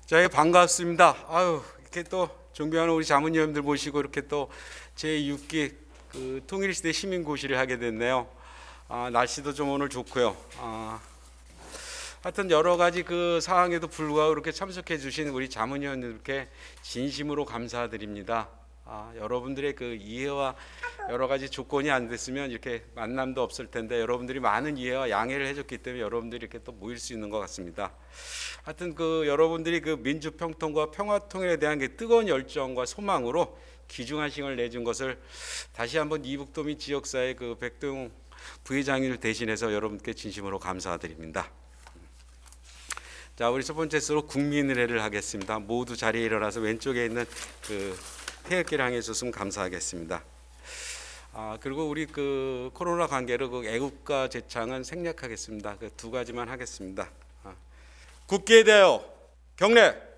자, 반갑습니다. 아유, 이렇게 또 존경하는 우리 자문위원들 모시고 이렇게 또 제6기 통일시대 시민고시를 하게 됐네요. 날씨도 좀 오늘 좋고요. 하여튼 여러 가지 상황에도 불구하고 이렇게 참석해 주신 우리 자문위원들께 진심으로 감사드립니다. 여러분들의 이해와 여러 가지 조건이 안 됐으면 이렇게 만남도 없을 텐데 여러분들이 많은 이해와 양해를 해줬기 때문에 여러분들이 이렇게 또 모일 수 있는 것 같습니다. 하여튼 여러분들이 민주평통과 평화통일에 대한 뜨거운 열정과 소망으로 귀중한 시간을 내준 것을 다시 한번 이북도민 지역사회 백도용 부회장님을 대신해서 여러분께 진심으로 감사드립니다. 자, 우리 첫 번째 수로 국민의례를 하겠습니다. 모두 자리에 일어나서 왼쪽에 있는 태극기를 향해 주셨으면 감사하겠습니다. 그리고 우리 코로나 관계로 애국가 제창은 생략하겠습니다. 두 가지만 하겠습니다. 굳게 대하여 경례.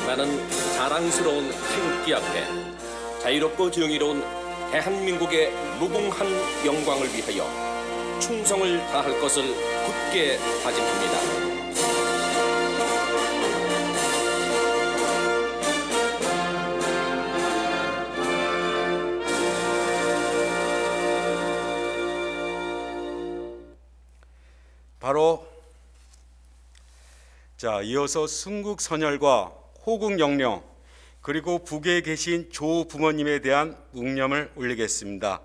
나는 자랑스러운 태극기 앞에 자유롭고 정의로운 대한민국의 무궁한 영광을 위하여 충성을 다할 것을 굳게 다짐합니다. 바로 이어서 순국선열과 호국영령 그리고 북에 계신 조 부모님에 대한 묵념을 올리겠습니다.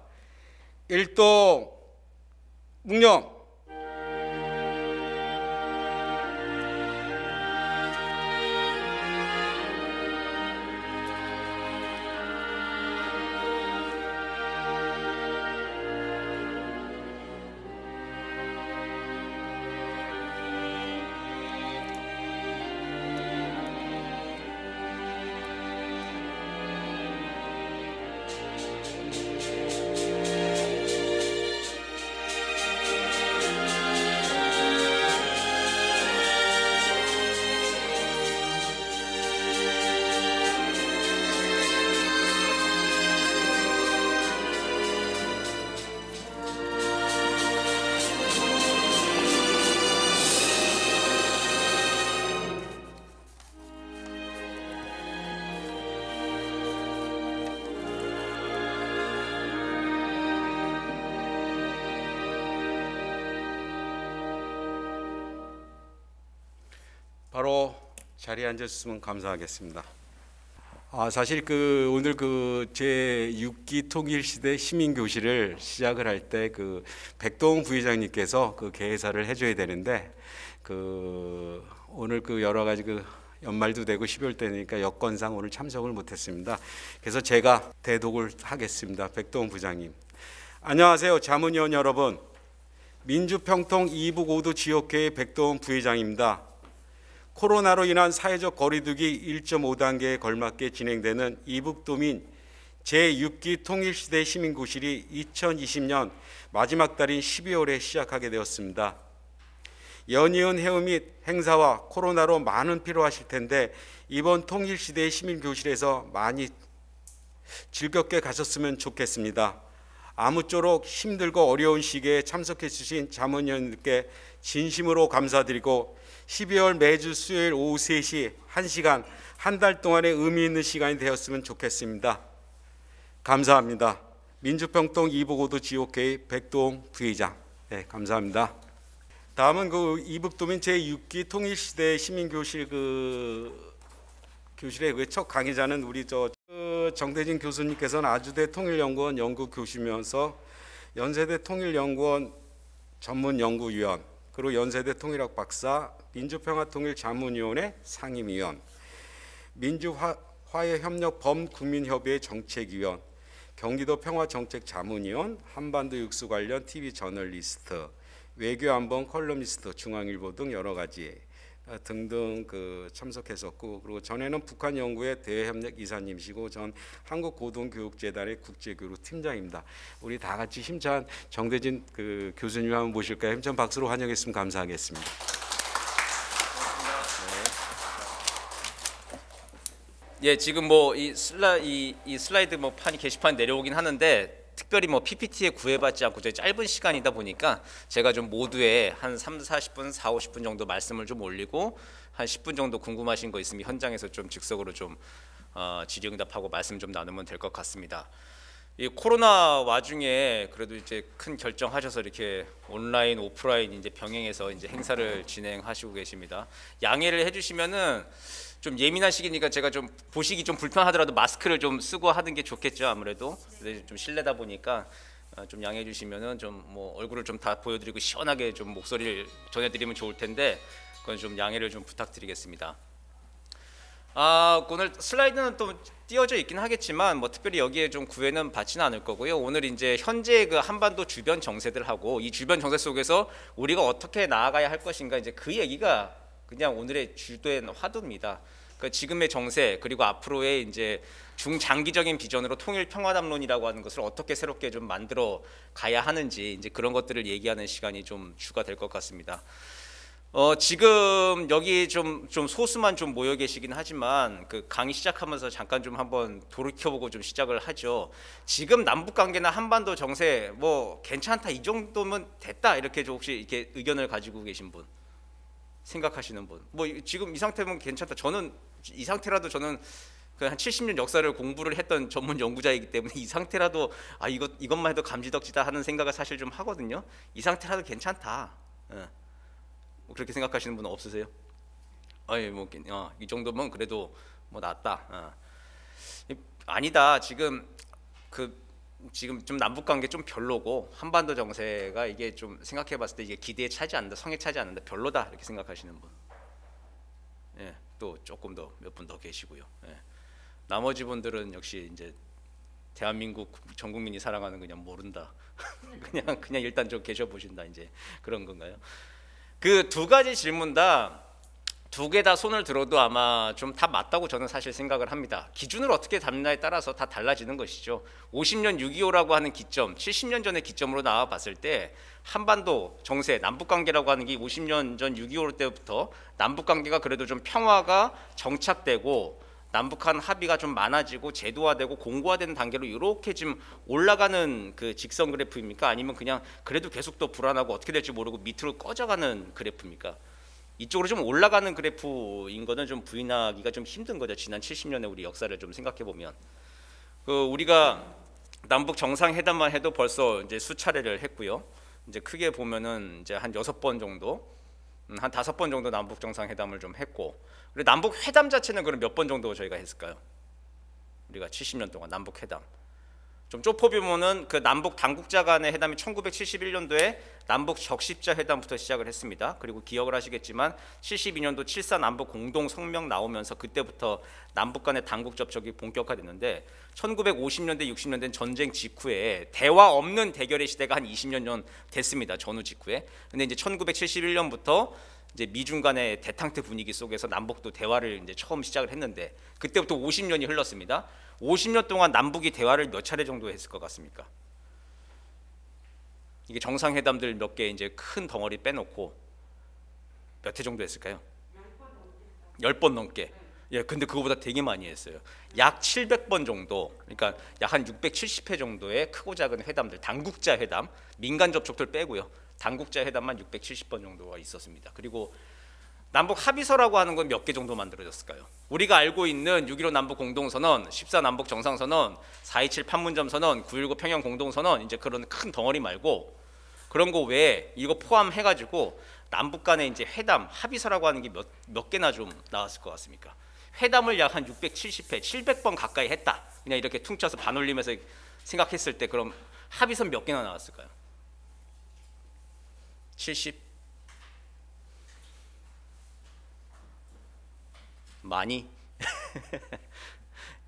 일동 묵념. 바로 자리에 앉으셨으면 감사하겠습니다. 사실 오늘 제6기 통일시대 시민교실을 시작을 할 때 백도용 부회장님께서 개사를 해줘야 되는데 오늘 여러 가지 연말도 되고 12월 되니까 여건상 오늘 참석을 못했습니다. 그래서 제가 대독을 하겠습니다. 백도용 부장님. 안녕하세요, 자문위원 여러분. 민주평통 이북 5도 지역회의 백도용 부회장입니다. 코로나로 인한 사회적 거리두기 1.5단계에 걸맞게 진행되는 이북도민 제6기 통일시대 시민고실이 2020년 마지막 달인 12월에 시작하게 되었습니다. 연이은 해우 및 행사와 코로나로 많은 피로하실 텐데 이번 통일시대 시민교실에서 많이 즐겁게 가셨으면 좋겠습니다. 아무쪼록 힘들고 어려운 시기에 참석해 주신 자문위원들께 진심으로 감사드리고 12월 매주 수요일 오후 3시 1시간 한 달 동안의 의미 있는 시간이 되었으면 좋겠습니다. 감사합니다. 민주평통 이북 5도 지역회의 백도용 부회장. 네, 감사합니다. 다음은 이북도민 제6기 통일시대 시민교실 교실의 첫 강의자는 우리 정대진 교수님께서는 아주대 통일연구원 연구교수면서 연세대 통일연구원 전문연구위원 그리고 연세대 통일학 박사, 민주평화통일자문위원회 상임위원, 민주화해협력 범국민협의회 정책위원, 경기도 평화정책자문위원, 한반도 육수 관련 TV 저널리스트, 외교안보 컬럼니스트, 중앙일보 등 여러 가지 등등 참석했었고, 그리고 전에는 북한 연구회 대외협력 이사님이시고 전 한국고등교육재단의 국제교류 팀장입니다. 우리 다 같이 힘찬 정대진 교수님 한번 모실까요? 힘찬 박수로 환영했으면 감사하겠습니다. 네. 예, 지금 뭐 이 슬라이드 뭐 판이 게시판 내려오긴 하는데 특별히 뭐 PPT에 구애받지 않고 저희 짧은 시간이다 보니까 제가 좀 모두에 한 40분, 50분 정도 말씀을 좀 올리고 한 10분 정도 궁금하신 거 있으면 현장에서 좀 즉석으로 좀 질의응답하고 말씀 좀 나누면 될 것 같습니다. 이 코로나 와중에 그래도 이제 큰 결정하셔서 이렇게 온라인, 오프라인 이제 병행해서 이제 행사를 진행하시고 계십니다. 양해를 해주시면은 좀 예민한 시기니까 제가 좀 보시기 좀 불편하더라도 마스크를 좀 쓰고 하는 게 좋겠죠. 아무래도 좀 실내다 보니까 좀 양해해 주시면은 좀 뭐 얼굴을 좀 다 보여드리고 시원하게 좀 목소리를 전해드리면 좋을 텐데 그건 좀 양해를 좀 부탁드리겠습니다. 오늘 슬라이드는 또 띄어져 있긴 하겠지만 뭐 특별히 여기에 좀 구애는 받지는 않을 거고요. 오늘 이제 현재 그 한반도 주변 정세들하고 이 주변 정세 속에서 우리가 어떻게 나아가야 할 것인가 이제 그 얘기가 그냥 오늘의 주된 화두입니다. 그러니까 지금의 정세 그리고 앞으로의 이제 중장기적인 비전으로 통일 평화담론이라고 하는 것을 어떻게 새롭게 좀 만들어 가야 하는지 이제 그런 것들을 얘기하는 시간이 좀 주가 될 것 같습니다. 지금 여기 좀 소수만 좀 모여 계시긴 하지만 그 강의 시작하면서 잠깐 좀 한번 돌이켜보고 좀 시작을 하죠. 지금 남북 관계나 한반도 정세 뭐 괜찮다 이 정도면 됐다 이렇게 좀 혹시 이렇게 의견을 가지고 계신 분, 생각하시는 분, 뭐 지금 이 상태면 괜찮다. 저는 이 상태라도 저는 그 한 70년 역사를 공부를 했던 전문 연구자이기 때문에 이 상태라도 이것만 해도 감지덕지다 하는 생각을 사실 좀 하거든요. 이 상태라도 괜찮다. 뭐 그렇게 생각하시는 분은 없으세요? 이 정도면 그래도 뭐 낫다. 아니다. 지금 좀 남북 관계 좀 별로고 한반도 정세가 이게 좀 생각해봤을 때 이게 기대에 차지 않는다, 성에 차지 않는다, 별로다 이렇게 생각하시는 분. 예, 또 조금 더 몇 분 더 계시고요. 예. 나머지 분들은 역시 이제 대한민국 전 국민이 사랑하는 그냥 모른다. 그냥 일단 좀 계셔 보신다 이제 그런 건가요? 그 두 가지 질문 다 두 개 다 손을 들어도 아마 좀 다 맞다고 저는 사실 생각을 합니다. 기준을 어떻게 잡느냐에 따라서 다 달라지는 것이죠. 50년 6.25라고 하는 기점, 70년 전의 기점으로 나와 봤을 때 한반도 정세, 남북관계라고 하는 게 50년 전 6.25 때부터 남북관계가 그래도 좀 평화가 정착되고 남북한 합의가 좀 많아지고 제도화되고 공고화되는 단계로 이렇게 지금 올라가는 그 직선 그래프입니까? 아니면 그냥 그래도 계속 또 불안하고 어떻게 될지 모르고 밑으로 꺼져가는 그래프입니까? 이쪽으로 좀 올라가는 그래프인 거는 좀 부인하기가 좀 힘든 거죠. 지난 70년의 우리 역사를 좀 생각해 보면 우리가 남북 정상회담만 해도 벌써 이제 수차례를 했고요. 이제 크게 보면은 이제 한 6번 정도, 한 5번 정도 남북 정상회담을 좀 했고, 그리고 남북 회담 자체는 그럼 몇 번 정도 저희가 했을까요? 우리가 70년 동안 남북 회담. 좀 좁혀보면은 그 남북 당국자 간의 회담이 1971년도에 남북 적십자 회담부터 시작을 했습니다. 그리고 기억을 하시겠지만 72년도 7.4 남북 공동 성명 나오면서 그때부터 남북 간의 당국 접촉이 본격화됐는데 1950년대 60년대는 전쟁 직후에 대화 없는 대결의 시대가 한 20년 전 됐습니다. 전후 직후에. 근데 이제 1971년부터 이제 미중 간의 대탕트 분위기 속에서 남북도 대화를 이제 처음 시작을 했는데 그때부터 50년이 흘렀습니다. 50년 동안 남북이 대화를 몇 차례 정도 했을 것 같습니까? 이게 정상회담들 몇 개 이제 큰 덩어리 빼놓고 몇 회 정도 했을까요? 10번 넘게. 예, 근데 그거보다 되게 많이 했어요. 약 700번 정도, 그러니까 약 한 670회 정도의 크고 작은 회담들, 당국자 회담, 민간 접촉들 빼고요. 당국자 회담만 670번 정도가 있었습니다. 그리고 남북 합의서라고 하는 건 몇 개 정도 만들어졌을까요? 우리가 알고 있는 6.15 남북 공동선언, 14 남북 정상선언, 4.27 판문점 선언, 9.19 평양 공동선언 이제 그런 큰 덩어리 말고 그런 거 외에 이거 포함해가지고 남북 간의 이제 회담, 합의서라고 하는 게 몇 개나 좀 나왔을 것 같습니까? 회담을 약 한 670회, 700번 가까이 했다. 그냥 이렇게 퉁쳐서 반올림해서 생각했을 때 그럼 합의서 몇 개나 나왔을까요? 70? 많이?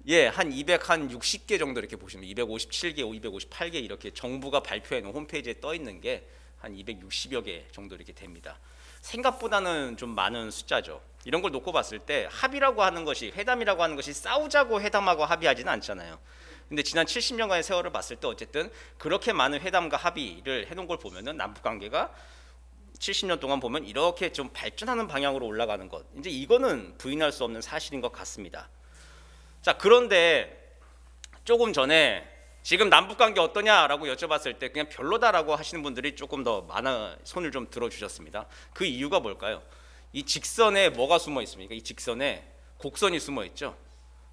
예, 한 260개 정도 이렇게 보시면 257개, 258개 이렇게 정부가 발표해 놓은 홈페이지에 떠 있는 게 한 260여 개 정도 이렇게 됩니다. 생각보다는 좀 많은 숫자죠. 이런 걸 놓고 봤을 때 합의라고 하는 것이, 회담이라고 하는 것이 싸우자고 회담하고 합의하지는 않잖아요. 근데 지난 70년간의 세월을 봤을 때 어쨌든 그렇게 많은 회담과 합의를 해놓은 걸 보면은 남북 관계가 70년 동안 보면 이렇게 좀 발전하는 방향으로 올라가는 것, 이제 이거는 부인할 수 없는 사실인 것 같습니다. 자, 그런데 조금 전에 지금 남북관계 어떠냐라고 여쭤봤을 때 그냥 별로다라고 하시는 분들이 조금 더 많아 손을 좀 들어주셨습니다. 그 이유가 뭘까요? 이 직선에 뭐가 숨어 있습니까? 이 직선에 곡선이 숨어 있죠.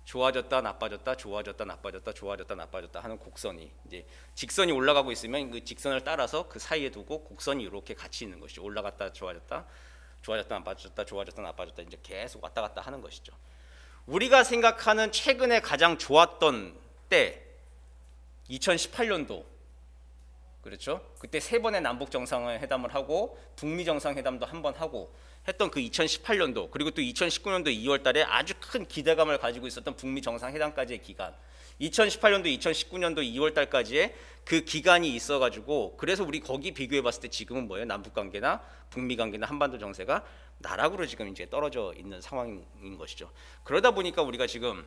좋아졌다 나빠졌다 좋아졌다 나빠졌다 좋아졌다 나빠졌다 하는 곡선이 이제 직선이 올라가고 있으면 그 직선을 따라서 그 사이에 두고 곡선이 이렇게 같이 있는 것이죠. 올라갔다 좋아졌다 좋아졌다 나빠졌다 좋아졌다 나빠졌다 이제 계속 왔다 갔다 하는 것이죠. 우리가 생각하는 최근에 가장 좋았던 때 2018년도 그렇죠? 그때 3번의 남북 정상회담을 하고 북미 정상회담도 한 번 하고 했던 그 2018년도 그리고 또 2019년도 2월 달에 아주 큰 기대감을 가지고 있었던 북미 정상회담까지의 기간 2018년도 2019년도 2월 달까지의 그 기간이 있어가지고 그래서 우리 거기 비교해 봤을 때 지금은 뭐예요? 남북관계나 북미관계나 한반도 정세가 나락으로 지금 이제 떨어져 있는 상황인 것이죠. 그러다 보니까 우리가 지금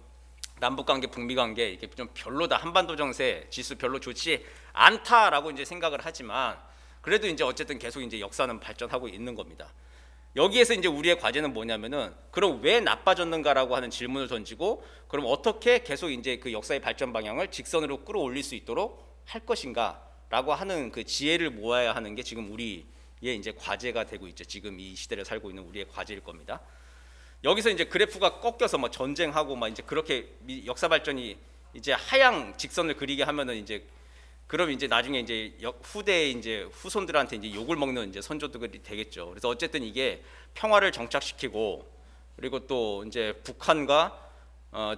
남북관계, 북미관계 이게 좀 별로다, 한반도 정세 지수 별로 좋지 않다라고 이제 생각을 하지만 그래도 이제 어쨌든 계속 이제 역사는 발전하고 있는 겁니다. 여기에서 이제 우리의 과제는 뭐냐면은 그럼 왜 나빠졌는가라고 하는 질문을 던지고 그럼 어떻게 계속 이제 그 역사의 발전 방향을 직선으로 끌어올릴 수 있도록 할 것인가라고 하는 그 지혜를 모아야 하는 게 지금 우리의 이제 과제가 되고 있죠. 지금 이 시대를 살고 있는 우리의 과제일 겁니다. 여기서 이제 그래프가 꺾여서 뭐 전쟁하고 막 이제 그렇게 역사 발전이 이제 하향 직선을 그리게 하면은 이제 그럼 이제 나중에 이제 후대의 이제 후손들한테 이제 욕을 먹는 이제 선조들이 되겠죠. 그래서 어쨌든 이게 평화를 정착시키고 그리고 또 이제 북한과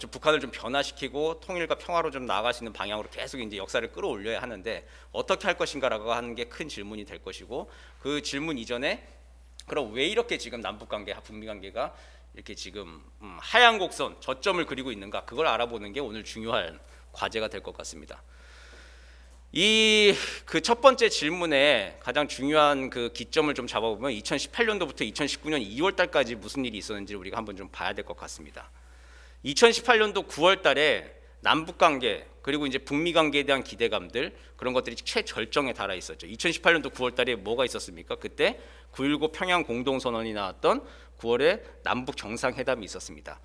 좀 북한을 좀 변화시키고 통일과 평화로 좀 나아갈 수 있는 방향으로 계속 이제 역사를 끌어올려야 하는데 어떻게 할 것인가라고 하는 게 큰 질문이 될 것이고 그 질문 이전에 그럼 왜 이렇게 지금 남북관계, 북미관계가 이렇게 지금 하향 곡선 저점을 그리고 있는가 그걸 알아보는 게 오늘 중요한 과제가 될 것 같습니다. 이 그 첫 번째 질문에 가장 중요한 그 기점을 좀 잡아보면 2018년도부터 2019년 2월 달까지 무슨 일이 있었는지를 우리가 한번 좀 봐야 될 것 같습니다. 2018년도 9월 달에 남북 관계 그리고 이제 북미 관계에 대한 기대감들 그런 것들이 최절정에 달아 있었죠. 2018년도 9월 달에 뭐가 있었습니까? 그때 9.19 평양 공동선언이 나왔던 9월에 남북 정상회담이 있었습니다.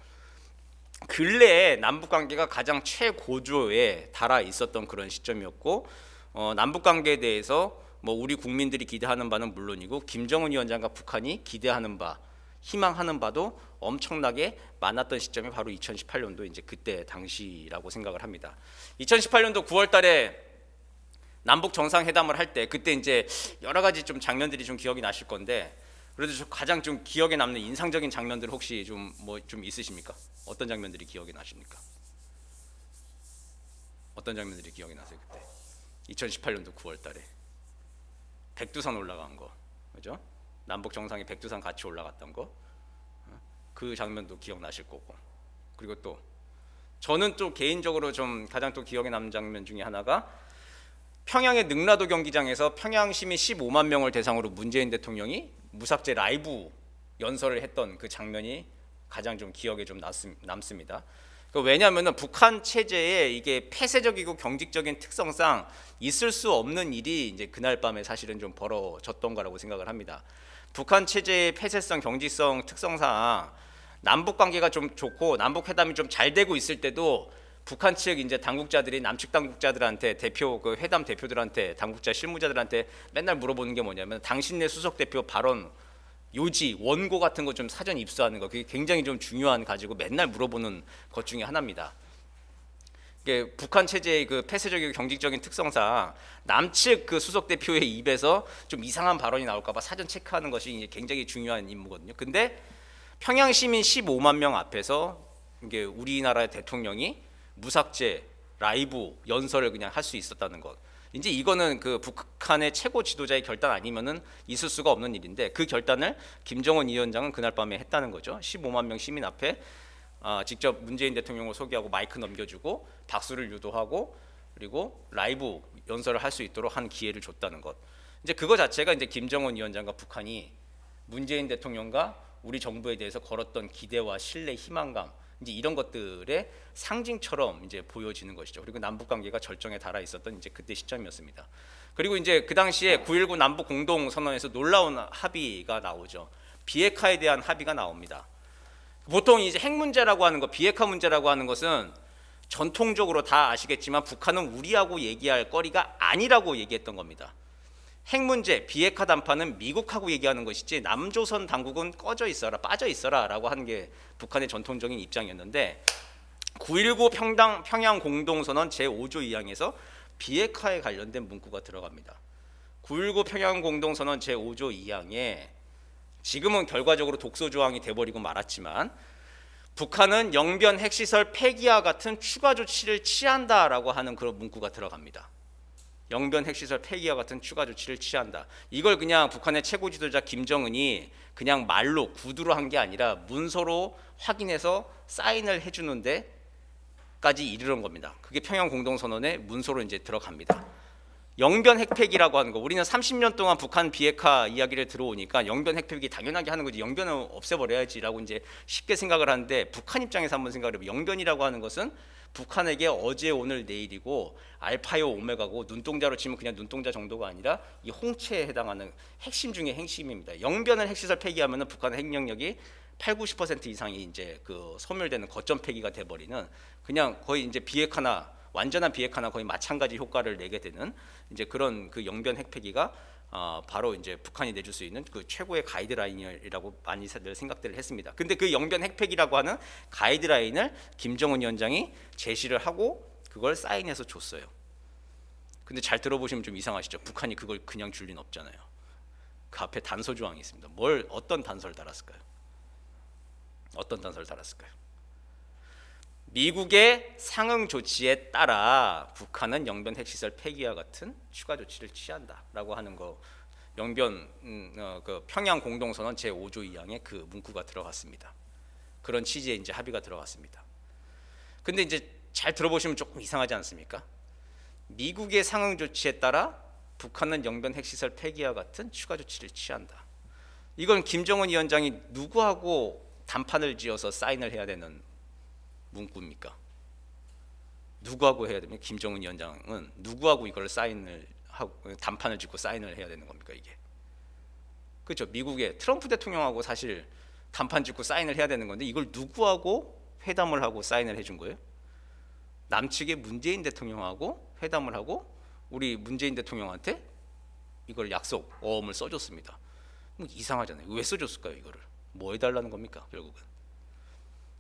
근래에 남북 관계가 가장 최고조에 달아 있었던 그런 시점이었고 남북 관계에 대해서 뭐 우리 국민들이 기대하는 바는 물론이고 김정은 위원장과 북한이 기대하는 바, 희망하는 바도 엄청나게 많았던 시점이 바로 2018년도 이제 그때 당시라고 생각을 합니다. 2018년도 9월 달에 남북 정상회담을 할 때 그때 이제 여러 가지 좀 장면들이 좀 기억이 나실 건데 그래도 가장 좀 기억에 남는 인상적인 장면들 혹시 좀 뭐 좀 있으십니까? 어떤 장면들이 기억이 나십니까? 어떤 장면들이 기억이 나세요 그때? 2018년도 9월 달에 백두산 올라간 거, 그죠? 남북 정상이 백두산 같이 올라갔던 거, 그 장면도 기억나실 거고. 그리고 또 저는 또 개인적으로 좀 가장 또 기억에 남는 장면 중에 하나가 평양의 능라도 경기장에서 평양 시민 15만 명을 대상으로 문재인 대통령이 무삭제 라이브 연설을 했던 그 장면이 가장 좀 기억에 좀 남습니다. 왜냐하면 북한 체제의 이게 폐쇄적이고 경직적인 특성상 있을 수 없는 일이 이제 그날 밤에 사실은 좀 벌어졌던 거라고 생각을 합니다. 북한 체제의 폐쇄성, 경직성 특성상 남북 관계가 좀 좋고 남북 회담이 좀 잘 되고 있을 때도 북한 측 이제 당국자들이 남측 당국자들한테 그 회담 대표들한테 당국자 실무자들한테 맨날 물어보는 게 뭐냐면 당신네 수석 대표 발언 요지 원고 같은 거 좀 사전 입수하는 거 그게 굉장히 좀 중요한 가지고 맨날 물어보는 것 중에 하나입니다. 이게 북한 체제의 그 폐쇄적이고 경직적인 특성상 남측 그 수석 대표의 입에서 좀 이상한 발언이 나올까봐 사전 체크하는 것이 이제 굉장히 중요한 임무거든요. 근데 평양 시민 15만 명 앞에서 이게 우리나라의 대통령이 무삭제 라이브 연설을 그냥 할 수 있었다는 것. 이제 이거는 그 북한의 최고 지도자의 결단 아니면은 있을 수가 없는 일인데 그 결단을 김정은 위원장은 그날 밤에 했다는 거죠. 15만 명 시민 앞에 직접 문재인 대통령을 소개하고 마이크 넘겨주고 박수를 유도하고 그리고 라이브 연설을 할 수 있도록 한 기회를 줬다는 것. 이제 그거 자체가 이제 김정은 위원장과 북한이 문재인 대통령과 우리 정부에 대해서 걸었던 기대와 신뢰, 희망감 이제 이런 것들의 상징처럼 이제 보여지는 것이죠. 그리고 남북 관계가 절정에 달아 있었던 이제 그때 시점이었습니다. 그리고 이제 그 당시에 9.19 남북 공동 선언에서 놀라운 합의가 나오죠. 비핵화에 대한 합의가 나옵니다. 보통 이제 핵 문제라고 하는 거, 비핵화 문제라고 하는 것은 전통적으로 다 아시겠지만 북한은 우리하고 얘기할 거리가 아니라고 얘기했던 겁니다. 핵 문제, 비핵화 담판은 미국하고 얘기하는 것이지 남조선 당국은 꺼져 있어라, 빠져 있어라 라고 하는 게 북한의 전통적인 입장이었는데 9.19 평양 공동선언 제5조 2항에서 비핵화에 관련된 문구가 들어갑니다. 9.19 평양 공동선언 제5조 2항에 지금은 결과적으로 독소 조항이 돼버리고 말았지만 북한은 영변 핵시설 폐기와 같은 추가 조치를 취한다라고 하는 그런 문구가 들어갑니다. 영변 핵시설 폐기와 같은 추가 조치를 취한다. 이걸 그냥 북한의 최고 지도자 김정은이 그냥 말로 구두로 한 게 아니라 문서로 확인해서 사인을 해주는 데까지 이르는 겁니다. 그게 평양 공동선언의 문서로 이제 들어갑니다. 영변 핵폐기라고 하는 거, 우리는 30년 동안 북한 비핵화 이야기를 들어오니까 영변 핵폐기 당연하게 하는 거지, 영변을 없애버려야지라고 이제 쉽게 생각을 하는데 북한 입장에서 한번 생각을 해보면 영변이라고 하는 것은 북한에게 어제 오늘 내일이고 알파요 오메가고 눈동자로 치면 그냥 눈동자 정도가 아니라 이 홍채에 해당하는 핵심 중에 핵심입니다. 영변을 핵시설 폐기하면은 북한의 핵 영역이 80-90% 이상이 이제 그 소멸되는 거점 폐기가 돼버리는 그냥 거의 이제 비핵화나 완전한 비핵화나 거의 마찬가지 효과를 내게 되는 이제 그런 그 영변 핵폐기가 바로 이제 북한이 내줄 수 있는 그 최고의 가이드라인이라고 많이들 생각들을 했습니다. 근데 그 영변 핵폐기라고 하는 가이드라인을 김정은 위원장이 제시를 하고 그걸 사인해서 줬어요. 근데 잘 들어보시면 좀 이상하시죠? 북한이 그걸 그냥 줄 리는 없잖아요. 그 앞에 단서 조항이 있습니다. 어떤 단서를 달았을까요? 어떤 단서를 달았을까요? 미국의 상응 조치에 따라 북한은 영변 핵시설 폐기와 같은 추가 조치를 취한다라고 하는 거, 영변 그 평양 공동선언 제5조 2항에 그 문구가 들어갔습니다. 그런 취지의 이제 합의가 들어갔습니다. 근데 이제 잘 들어보시면 조금 이상하지 않습니까? 미국의 상응 조치에 따라 북한은 영변 핵시설 폐기와 같은 추가 조치를 취한다. 이건 김정은 위원장이 누구하고 담판을 지어서 사인을 해야 되는 문구입니까? 누구하고 해야 되면 김정은 위원장은 누구하고 이걸 사인을 하고 담판을 짓고 사인을 해야 되는 겁니까 이게? 그렇죠. 미국의 트럼프 대통령하고 사실 담판 짓고 사인을 해야 되는 건데 이걸 누구하고 회담을 하고 사인을 해준 거예요? 남측의 문재인 대통령하고 회담을 하고 우리 문재인 대통령한테 이걸 약속 어음을 써줬습니다. 뭐 이상하잖아요. 왜 써줬을까요 이거를? 뭐 해달라는 겁니까 결국은?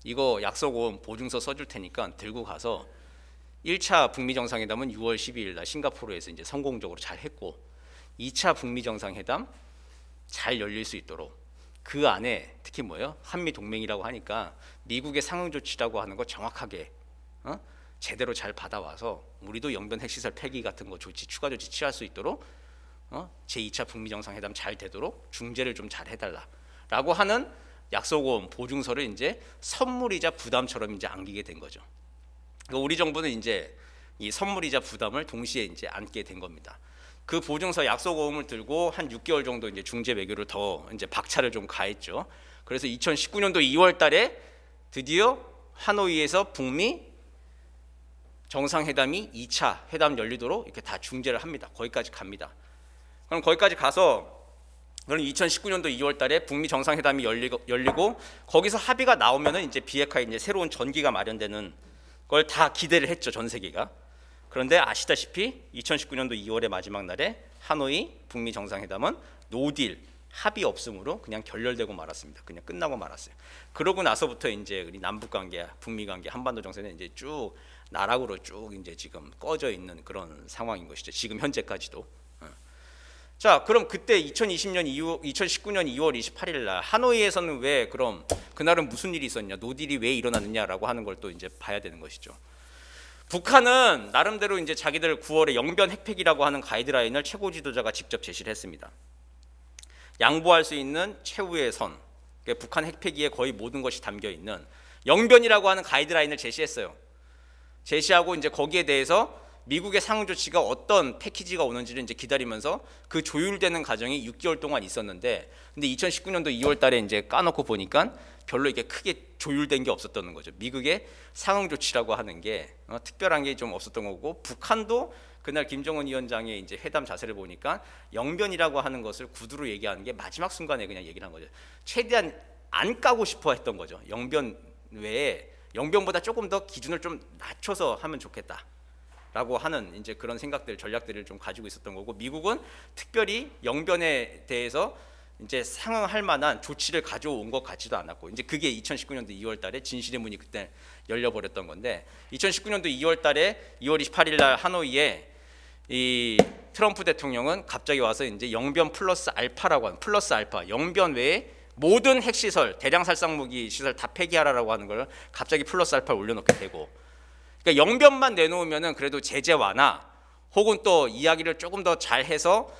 이거 약속은 보증서 써줄 테니까 들고 가서 1차 북미 정상회담은 6월 12일 날 싱가포르에서 이제 성공적으로 잘 했고 2차 북미 정상회담 잘 열릴 수 있도록 그 안에 특히 뭐예요? 한미 동맹이라고 하니까 미국의 상응 조치라고 하는 거 정확하게 제대로 잘 받아와서 우리도 영변 핵시설 폐기 같은 거 조치 추가 조치 취할 수 있도록 제2차 북미 정상회담 잘 되도록 중재를 좀 잘 해달라라고 하는 약속원 보증서를 이제 선물이자 부담처럼 이제 안기게 된 거죠. 그러니까 우리 정부는 이제 이 선물이자 부담을 동시에 이제 안게 된 겁니다. 그 보증서 약속어음을 들고 한 6개월 정도 이제 중재 외교를 더 이제 박차를 좀 가했죠. 그래서 2019년도 2월달에 드디어 하노이에서 북미 정상회담이 2차 회담 열리도록 이렇게 다 중재를 합니다. 거기까지 갑니다. 그럼 거기까지 가서 그럼 2019년도 2월달에 북미 정상회담이 열리고 거기서 합의가 나오면은 이제 비핵화에 이제 새로운 전기가 마련되는 걸 다 기대를 했죠 전 세계가. 그런데 아시다시피 2019년도 2월의 마지막 날에 하노이 북미 정상회담은 노딜 합의 없음으로 그냥 결렬되고 말았습니다. 그냥 끝나고 말았어요. 그러고 나서부터 이제 우리 남북 관계, 북미 관계, 한반도 정세는 이제 쭉 나락으로 쭉 이제 지금 꺼져 있는 그런 상황인 것이죠. 지금 현재까지도. 자, 그럼 그때 2019년 2월 28일 날 하노이에서는 왜 그럼 그날은 무슨 일이 있었냐, 노딜이 왜 일어났느냐라고 하는 걸 또 이제 봐야 되는 것이죠. 북한은 나름대로 이제 자기들 9월에 영변 핵폐기라고 하는 가이드라인을 최고 지도자가 직접 제시를 했습니다. 양보할 수 있는 최후의 선, 그러니까 북한 핵폐기에 거의 모든 것이 담겨 있는 영변이라고 하는 가이드라인을 제시했어요. 제시하고 이제 거기에 대해서 미국의 상응 조치가 어떤 패키지가 오는지를 이제 기다리면서 그 조율되는 과정이 6개월 동안 있었는데, 근데 2019년도 2월달에 이제 까놓고 보니까 별로 이게 크게 조율된 게 없었던 거죠. 미국의 상응 조치라고 하는 게 특별한 게 좀 없었던 거고, 북한도 그날 김정은 위원장의 이제 회담 자세를 보니까 영변이라고 하는 것을 구두로 얘기하는 게 마지막 순간에 그냥 얘기를 한 거죠. 최대한 안 까고 싶어 했던 거죠. 영변 외에 영변보다 조금 더 기준을 좀 낮춰서 하면 좋겠다라고 하는 이제 그런 생각들, 전략들을 좀 가지고 있었던 거고, 미국은 특별히 영변에 대해서 이제 상응할 만한 조치를 가져온 것 같지도 않았고, 이제 그게 2019년도 2월달에 진실의 문이 그때 열려버렸던 건데, 2019년도 2월달에 2월 28일날 하노이에 이 트럼프 대통령은 갑자기 와서 이제 영변 플러스 알파라고 하는, 플러스 알파, 영변 외에 모든 핵시설, 대량 살상무기 시설 다 폐기하라라고 하는 걸 갑자기 플러스 알파를 올려놓게 되고, 그러니까 영변만 내놓으면은 그래도 제재 완화 혹은 또 이야기를 조금 더 잘해서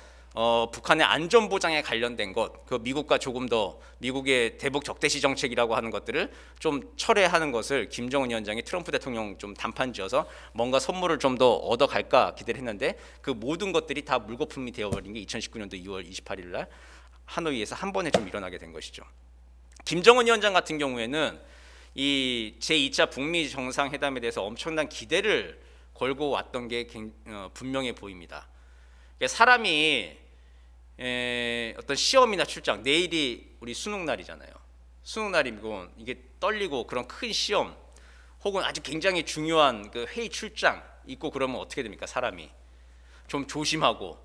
북한의 안전 보장에 관련된 것, 그 미국과 조금 더 미국의 대북 적대시 정책이라고 하는 것들을 좀 철회하는 것을 김정은 위원장이 트럼프 대통령 좀 단판지어서 뭔가 선물을 좀 더 얻어갈까 기대를 했는데, 그 모든 것들이 다 물거품이 되어버린 게 2019년도 2월 28일 날 하노이에서 한 번에 좀 일어나게 된 것이죠. 김정은 위원장 같은 경우에는 이 제2차 북미 정상회담에 대해서 엄청난 기대를 걸고 왔던 게 분명해 보입니다. 그러니까 사람이 어떤 시험이나 출장, 내일이 우리 수능 날이잖아요. 수능 날이고 이게 떨리고 그런 큰 시험 혹은 아주 굉장히 중요한 그 회의 출장 있고 그러면 어떻게 됩니까? 사람이 좀 조심하고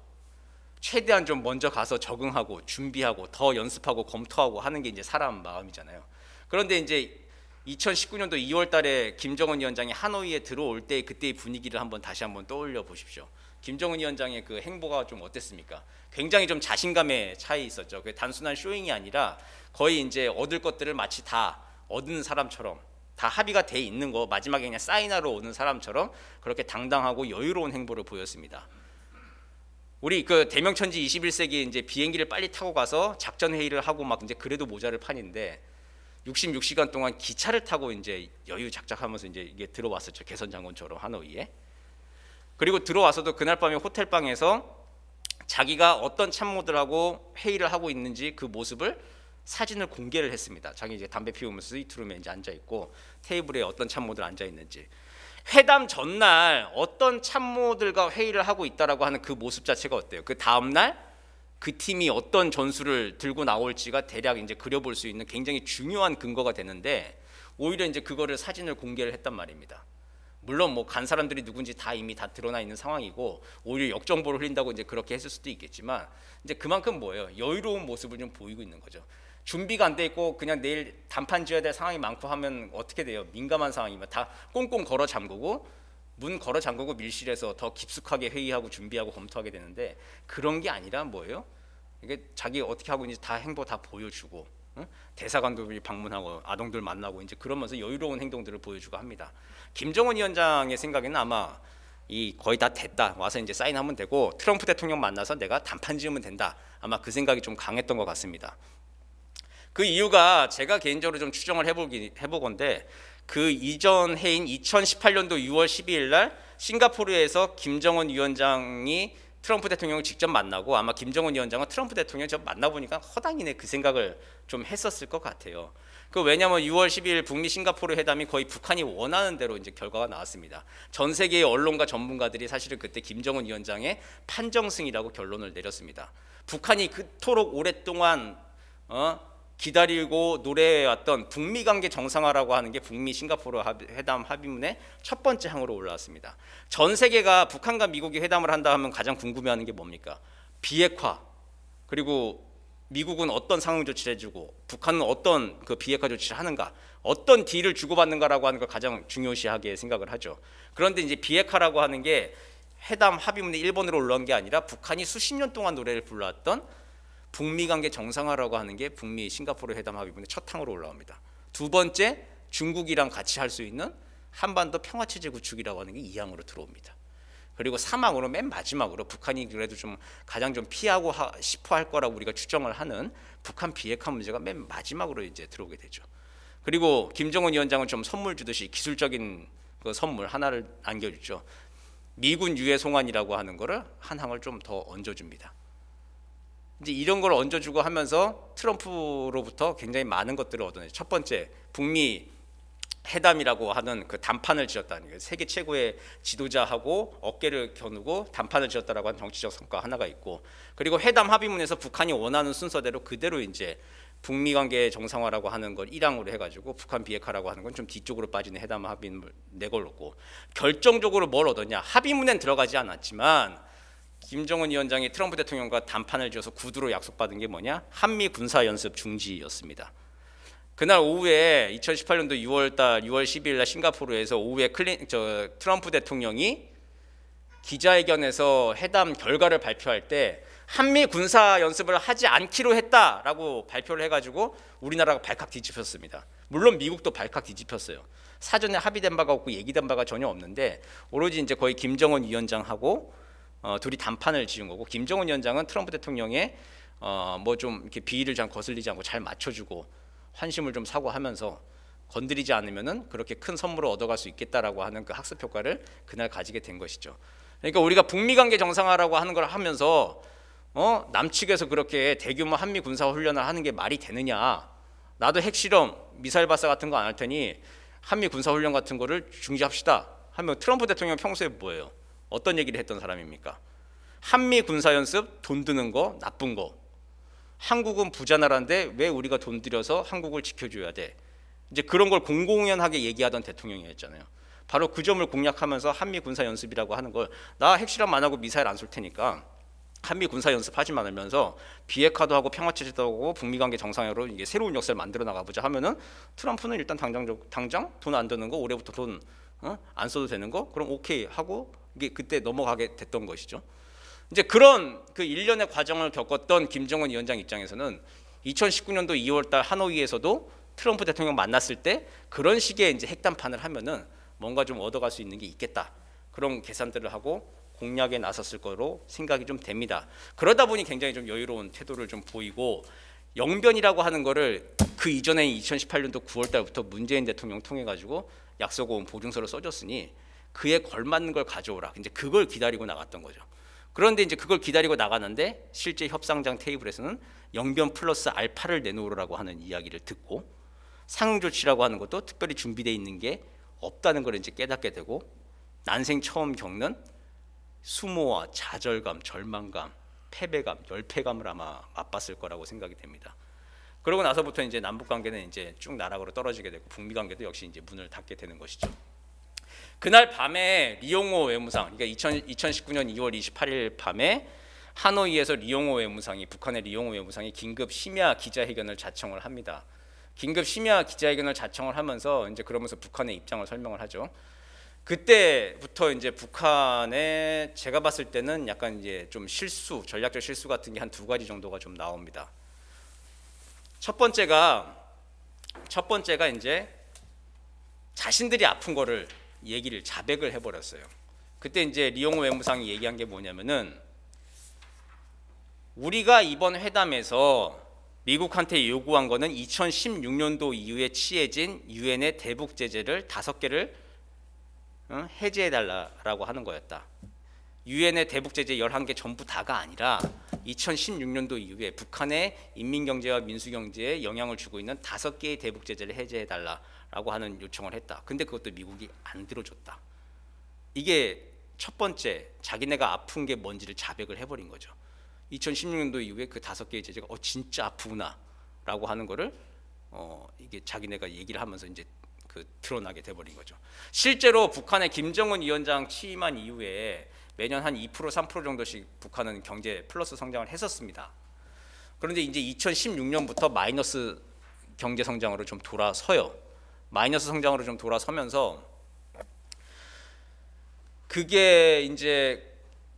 최대한 좀 먼저 가서 적응하고 준비하고 더 연습하고 검토하고 하는 게 이제 사람 마음이잖아요. 그런데 이제 2019년도 2월 달에 김정은 위원장이 하노이에 들어올 때 그때의 분위기를 다시 한번 떠올려 보십시오. 김정은 위원장의 그 행보가 좀 어땠습니까? 굉장히 좀 자신감에 차이 있었죠. 그 단순한 쇼잉이 아니라 거의 이제 얻을 것들을 마치 다 얻은 사람처럼, 다 합의가 돼 있는 거 마지막에 그냥 사인하러 오는 사람처럼 그렇게 당당하고 여유로운 행보를 보였습니다. 우리 그 대명천지 21세기 이제 비행기를 빨리 타고 가서 작전 회의를 하고 막 이제 그래도 모자를 판인데 66시간 동안 기차를 타고 이제 여유 작작하면서 이제 이게 들어왔었죠. 개선 장군처럼 하노이에. 그리고 들어와서도 그날 밤에 호텔 방에서 자기가 어떤 참모들하고 회의를 하고 있는지 그 모습을 사진을 공개를 했습니다. 자기 이제 담배 피우면서 스위트룸에 이제 앉아 있고 테이블에 어떤 참모들 앉아 있는지. 회담 전날 어떤 참모들과 회의를 하고 있다라고 하는 그 모습 자체가 어때요? 그 다음 날 그 팀이 어떤 전술을 들고 나올지가 대략 이제 그려볼 수 있는 굉장히 중요한 근거가 되는데, 오히려 이제 그거를 사진을 공개를 했단 말입니다. 물론 뭐 간 사람들이 누군지 다 이미 다 드러나 있는 상황이고 오히려 역정보를 흘린다고 이제 그렇게 했을 수도 있겠지만, 이제 그만큼 뭐예요? 여유로운 모습을 좀 보이고 있는 거죠. 준비가 안 돼 있고 그냥 내일 단판 지어야 될 상황이 많고 하면 어떻게 돼요? 민감한 상황이면 다 꽁꽁 걸어 잠그고 문 걸어 잠그고 밀실에서 더 깊숙하게 회의하고 준비하고 검토하게 되는데, 그런 게 아니라 뭐예요? 이게 자기 어떻게 하고 있는지 다 행보 다 보여주고, 응? 대사관들이 방문하고 아동들 만나고 이제 그러면서 여유로운 행동들을 보여주고 합니다. 김정은 위원장의 생각에는 아마 이 거의 다 됐다, 와서 이제 사인하면 되고 트럼프 대통령 만나서 내가 단판 지으면 된다, 아마 그 생각이 좀 강했던 것 같습니다. 그 이유가 제가 개인적으로 좀 추정을 해보건데, 그 이전 해인 2018년도 6월 12일 날 싱가포르에서 김정은 위원장이 트럼프 대통령을 직접 만나고, 아마 김정은 위원장은 트럼프 대통령 저 만나보니까 허당이네 그 생각을 좀 했었을 것 같아요. 그 왜냐하면 6월 12일 북미 싱가포르 회담이 거의 북한이 원하는 대로 이제 결과가 나왔습니다. 전 세계의 언론과 전문가들이 사실은 그때 김정은 위원장의 판정승이라고 결론을 내렸습니다. 북한이 그토록 오랫동안 기다리고 노래해왔던 북미 관계 정상화라고 하는 게 북미 싱가포르 회담 합의문의 첫 번째 항으로 올라왔습니다. 전 세계가 북한과 미국이 회담을 한다 하면 가장 궁금해하는 게 뭡니까? 비핵화, 그리고 미국은 어떤 상응 조치를 해주고 북한은 어떤 그 비핵화 조치를 하는가, 어떤 딜을 주고받는가라고 하는 걸 가장 중요시하게 생각을 하죠. 그런데 이제 비핵화라고 하는 게 회담 합의문의 1번으로 올라온 게 아니라 북한이 수십 년 동안 노래를 불러왔던 북미 관계 정상화라고 하는 게 북미 싱가포르 회담 합의문의 첫 항으로 올라옵니다. 두 번째, 중국이랑 같이 할 수 있는 한반도 평화체제 구축이라고 하는 게 2항으로 들어옵니다. 그리고 3항으로 맨 마지막으로 북한이 그래도 좀 가장 좀 피하고 싶어 할 거라고 우리가 추정을 하는 북한 비핵화 문제가 맨 마지막으로 이제 들어오게 되죠. 그리고 김정은 위원장은 좀 선물 주듯이 기술적인 그 선물 하나를 안겨주죠. 미군 유해 송환이라고 하는 거를 한 항을 좀 더 얹어줍니다. 이제 이런 걸 얹어주고 하면서 트럼프로부터 굉장히 많은 것들을 얻어내죠. 첫 번째, 북미 회담이라고 하는 그 단판을 지었다는 거예요. 세계 최고의 지도자하고 어깨를 겨누고 단판을 지었다라고 하는 정치적 성과 하나가 있고, 그리고 회담 합의문에서 북한이 원하는 순서대로 그대로 이제 북미 관계 정상화라고 하는 걸 1항으로 해가지고 북한 비핵화라고 하는 건 좀 뒤쪽으로 빠지는 회담 합의문을 내걸었고, 결정적으로 뭘 얻었냐? 합의문엔 들어가지 않았지만 김정은 위원장이 트럼프 대통령과 단판을 지어서 구두로 약속받은 게 뭐냐? 한미 군사 연습 중지였습니다. 그날 오후에 2018년도 6월 12일 날 싱가포르에서 오후에 트럼프 대통령이 기자회견에서 회담 결과를 발표할 때 한미 군사 연습을 하지 않기로 했다라고 발표를 해가지고 우리나라가 발칵 뒤집혔습니다. 물론 미국도 발칵 뒤집혔어요. 사전에 합의된 바가 없고 얘기된 바가 전혀 없는데 오로지 이제 거의 김정은 위원장하고 둘이 단판을 지은 거고, 김정은 위원장은 트럼프 대통령의 뭐 좀 이렇게 비위를 잘 거슬리지 않고 잘 맞춰주고 환심을 좀 사고하면서 건드리지 않으면은 그렇게 큰 선물을 얻어갈 수 있겠다라고 하는 그 학습 효과를 그날 가지게 된 것이죠. 그러니까 우리가 북미 관계 정상화라고 하는 걸 하면서 남측에서 그렇게 대규모 한미 군사 훈련을 하는 게 말이 되느냐? 나도 핵실험, 미사일 발사 같은 거 안 할 테니 한미 군사 훈련 같은 거를 중지합시다 하면 트럼프 대통령 평소에 뭐예요? 어떤 얘기를 했던 사람입니까? 한미 군사 연습 돈 드는 거 나쁜 거. 한국은 부자 나라인데 왜 우리가 돈 들여서 한국을 지켜줘야 돼? 이제 그런 걸 공공연하게 얘기하던 대통령이었잖아요. 바로 그 점을 공략하면서 한미 군사 연습이라고 하는 걸, 나 핵실험 안 하고 미사일 안 쏠 테니까 한미 군사 연습하지 말면서 비핵화도 하고 평화체제도 하고 북미 관계 정상화로 이게 새로운 역사를 만들어 나가보자 하면은 트럼프는 일단 당장 돈 안 드는 거, 올해부터 돈 안 써도 되는 거, 그럼 오케이 하고 이게 그때 넘어가게 됐던 것이죠. 이제 그런 그 일련의 과정을 겪었던 김정은 위원장 입장에서는 2019년도 2월달 하노이에서도 트럼프 대통령 만났을 때 그런 식의 이제 핵담판을 하면은 뭔가 좀 얻어갈 수 있는 게 있겠다, 그런 계산들을 하고 공략에 나섰을 거로 생각이 좀 됩니다. 그러다 보니 굉장히 좀 여유로운 태도를 좀 보이고, 영변이라고 하는 거를 그 이전에 2018년도 9월달부터 문재인 대통령 통해 가지고 약속온 보증서를 써줬으니 그에 걸맞는 걸 가져오라. 이제 그걸 기다리고 나갔던 거죠. 그런데 이제 그걸 기다리고 나가는데 실제 협상장 테이블에서는 영변 플러스 알파를 내놓으라고 하는 이야기를 듣고, 상응 조치라고 하는 것도 특별히 준비되어 있는 게 없다는 걸 이제 깨닫게 되고, 난생 처음 겪는 수모와 좌절감, 절망감, 패배감, 열패감을 아마 맛봤을 거라고 생각이 됩니다. 그러고 나서부터 이제 남북 관계는 이제 쭉 나락으로 떨어지게 되고, 북미 관계도 역시 이제 문을 닫게 되는 것이죠. 그날 밤에 리용호 외무상, 그러니까 2019년 2월 28일 밤에 하노이에서 리용호 외무상이, 북한의 리용호 외무상이 긴급 심야 기자회견을 자청을 합니다. 긴급 심야 기자회견을 자청을 하면서 이제 그러면서 북한의 입장을 설명을 하죠. 그때부터 이제 북한의, 제가 봤을 때는 약간 이제 좀 실수, 전략적 실수 같은 게 한 두 가지 정도가 좀 나옵니다. 첫 번째가 이제 자신들이 아픈 거를 얘기를 자백을 해버렸어요. 그때 이제 리용호 외무상이 얘기한 게 뭐냐면은, 우리가 이번 회담에서 미국한테 요구한 거는 2016년도 이후에 취해진 유엔의 대북 제재를 5개를 해제해달라고 하는 거였다. 유엔의 대북 제재 11개 전부 다가 아니라 2016년도 이후에 북한의 인민경제와 민수경제에 영향을 주고 있는 5개의 대북 제재를 해제해달라고 하는 요청을 했다. 근데 그것도 미국이 안 들어줬다. 이게 첫 번째, 자기네가 아픈 게 뭔지를 자백을 해버린 거죠. 2016년도 이후에 그 5개의 제재가 진짜 아프구나 라고 하는 거를 이게 자기네가 얘기를 하면서 이제 그 드러나게 돼버린 거죠. 실제로 북한의 김정은 위원장 취임한 이후에 매년 한 2% 3% 정도씩 북한은 경제 플러스 성장을 했었습니다. 그런데 이제 2016년부터 마이너스 경제 성장으로 좀 돌아서요. 마이너스 성장으로 좀 돌아서면서 그게 이제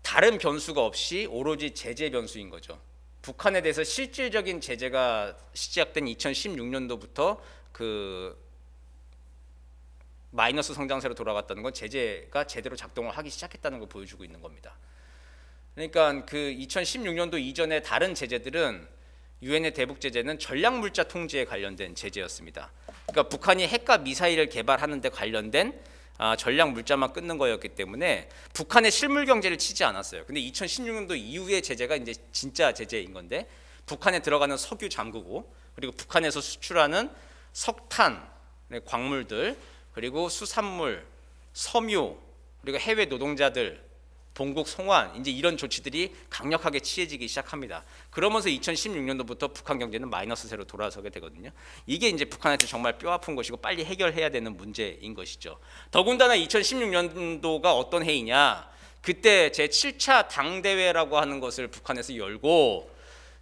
다른 변수가 없이 오로지 제재 변수인 거죠. 북한에 대해서 실질적인 제재가 시작된 2016년도부터 그 마이너스 성장세로 돌아갔다는 건 제재가 제대로 작동을 하기 시작했다는 걸 보여주고 있는 겁니다. 그러니까 그 2016년도 이전에 다른 제재들은, 유엔의 대북 제재는 전략물자 통제에 관련된 제재였습니다. 그러니까 북한이 핵과 미사일을 개발하는 데 관련된 전략 물자만 끊는 거였기 때문에 북한의 실물 경제를 치지 않았어요. 근데 2016년도 이후의 제재가 이제 진짜 제재인 건데, 북한에 들어가는 석유 잠그고, 그리고 북한에서 수출하는 석탄, 광물들, 그리고 수산물, 섬유, 그리고 해외 노동자들, 본국 송환 이제 이런 조치들이 강력하게 취해지기 시작합니다. 그러면서 2016년도부터 북한 경제는 마이너스 세로 돌아서게 되거든요. 이게 이제 북한한테 정말 뼈아픈 것이고 빨리 해결해야 되는 문제인 것이죠. 더군다나 2016년도가 어떤 해이냐? 그때 제7차 당대회라고 하는 것을 북한에서 열고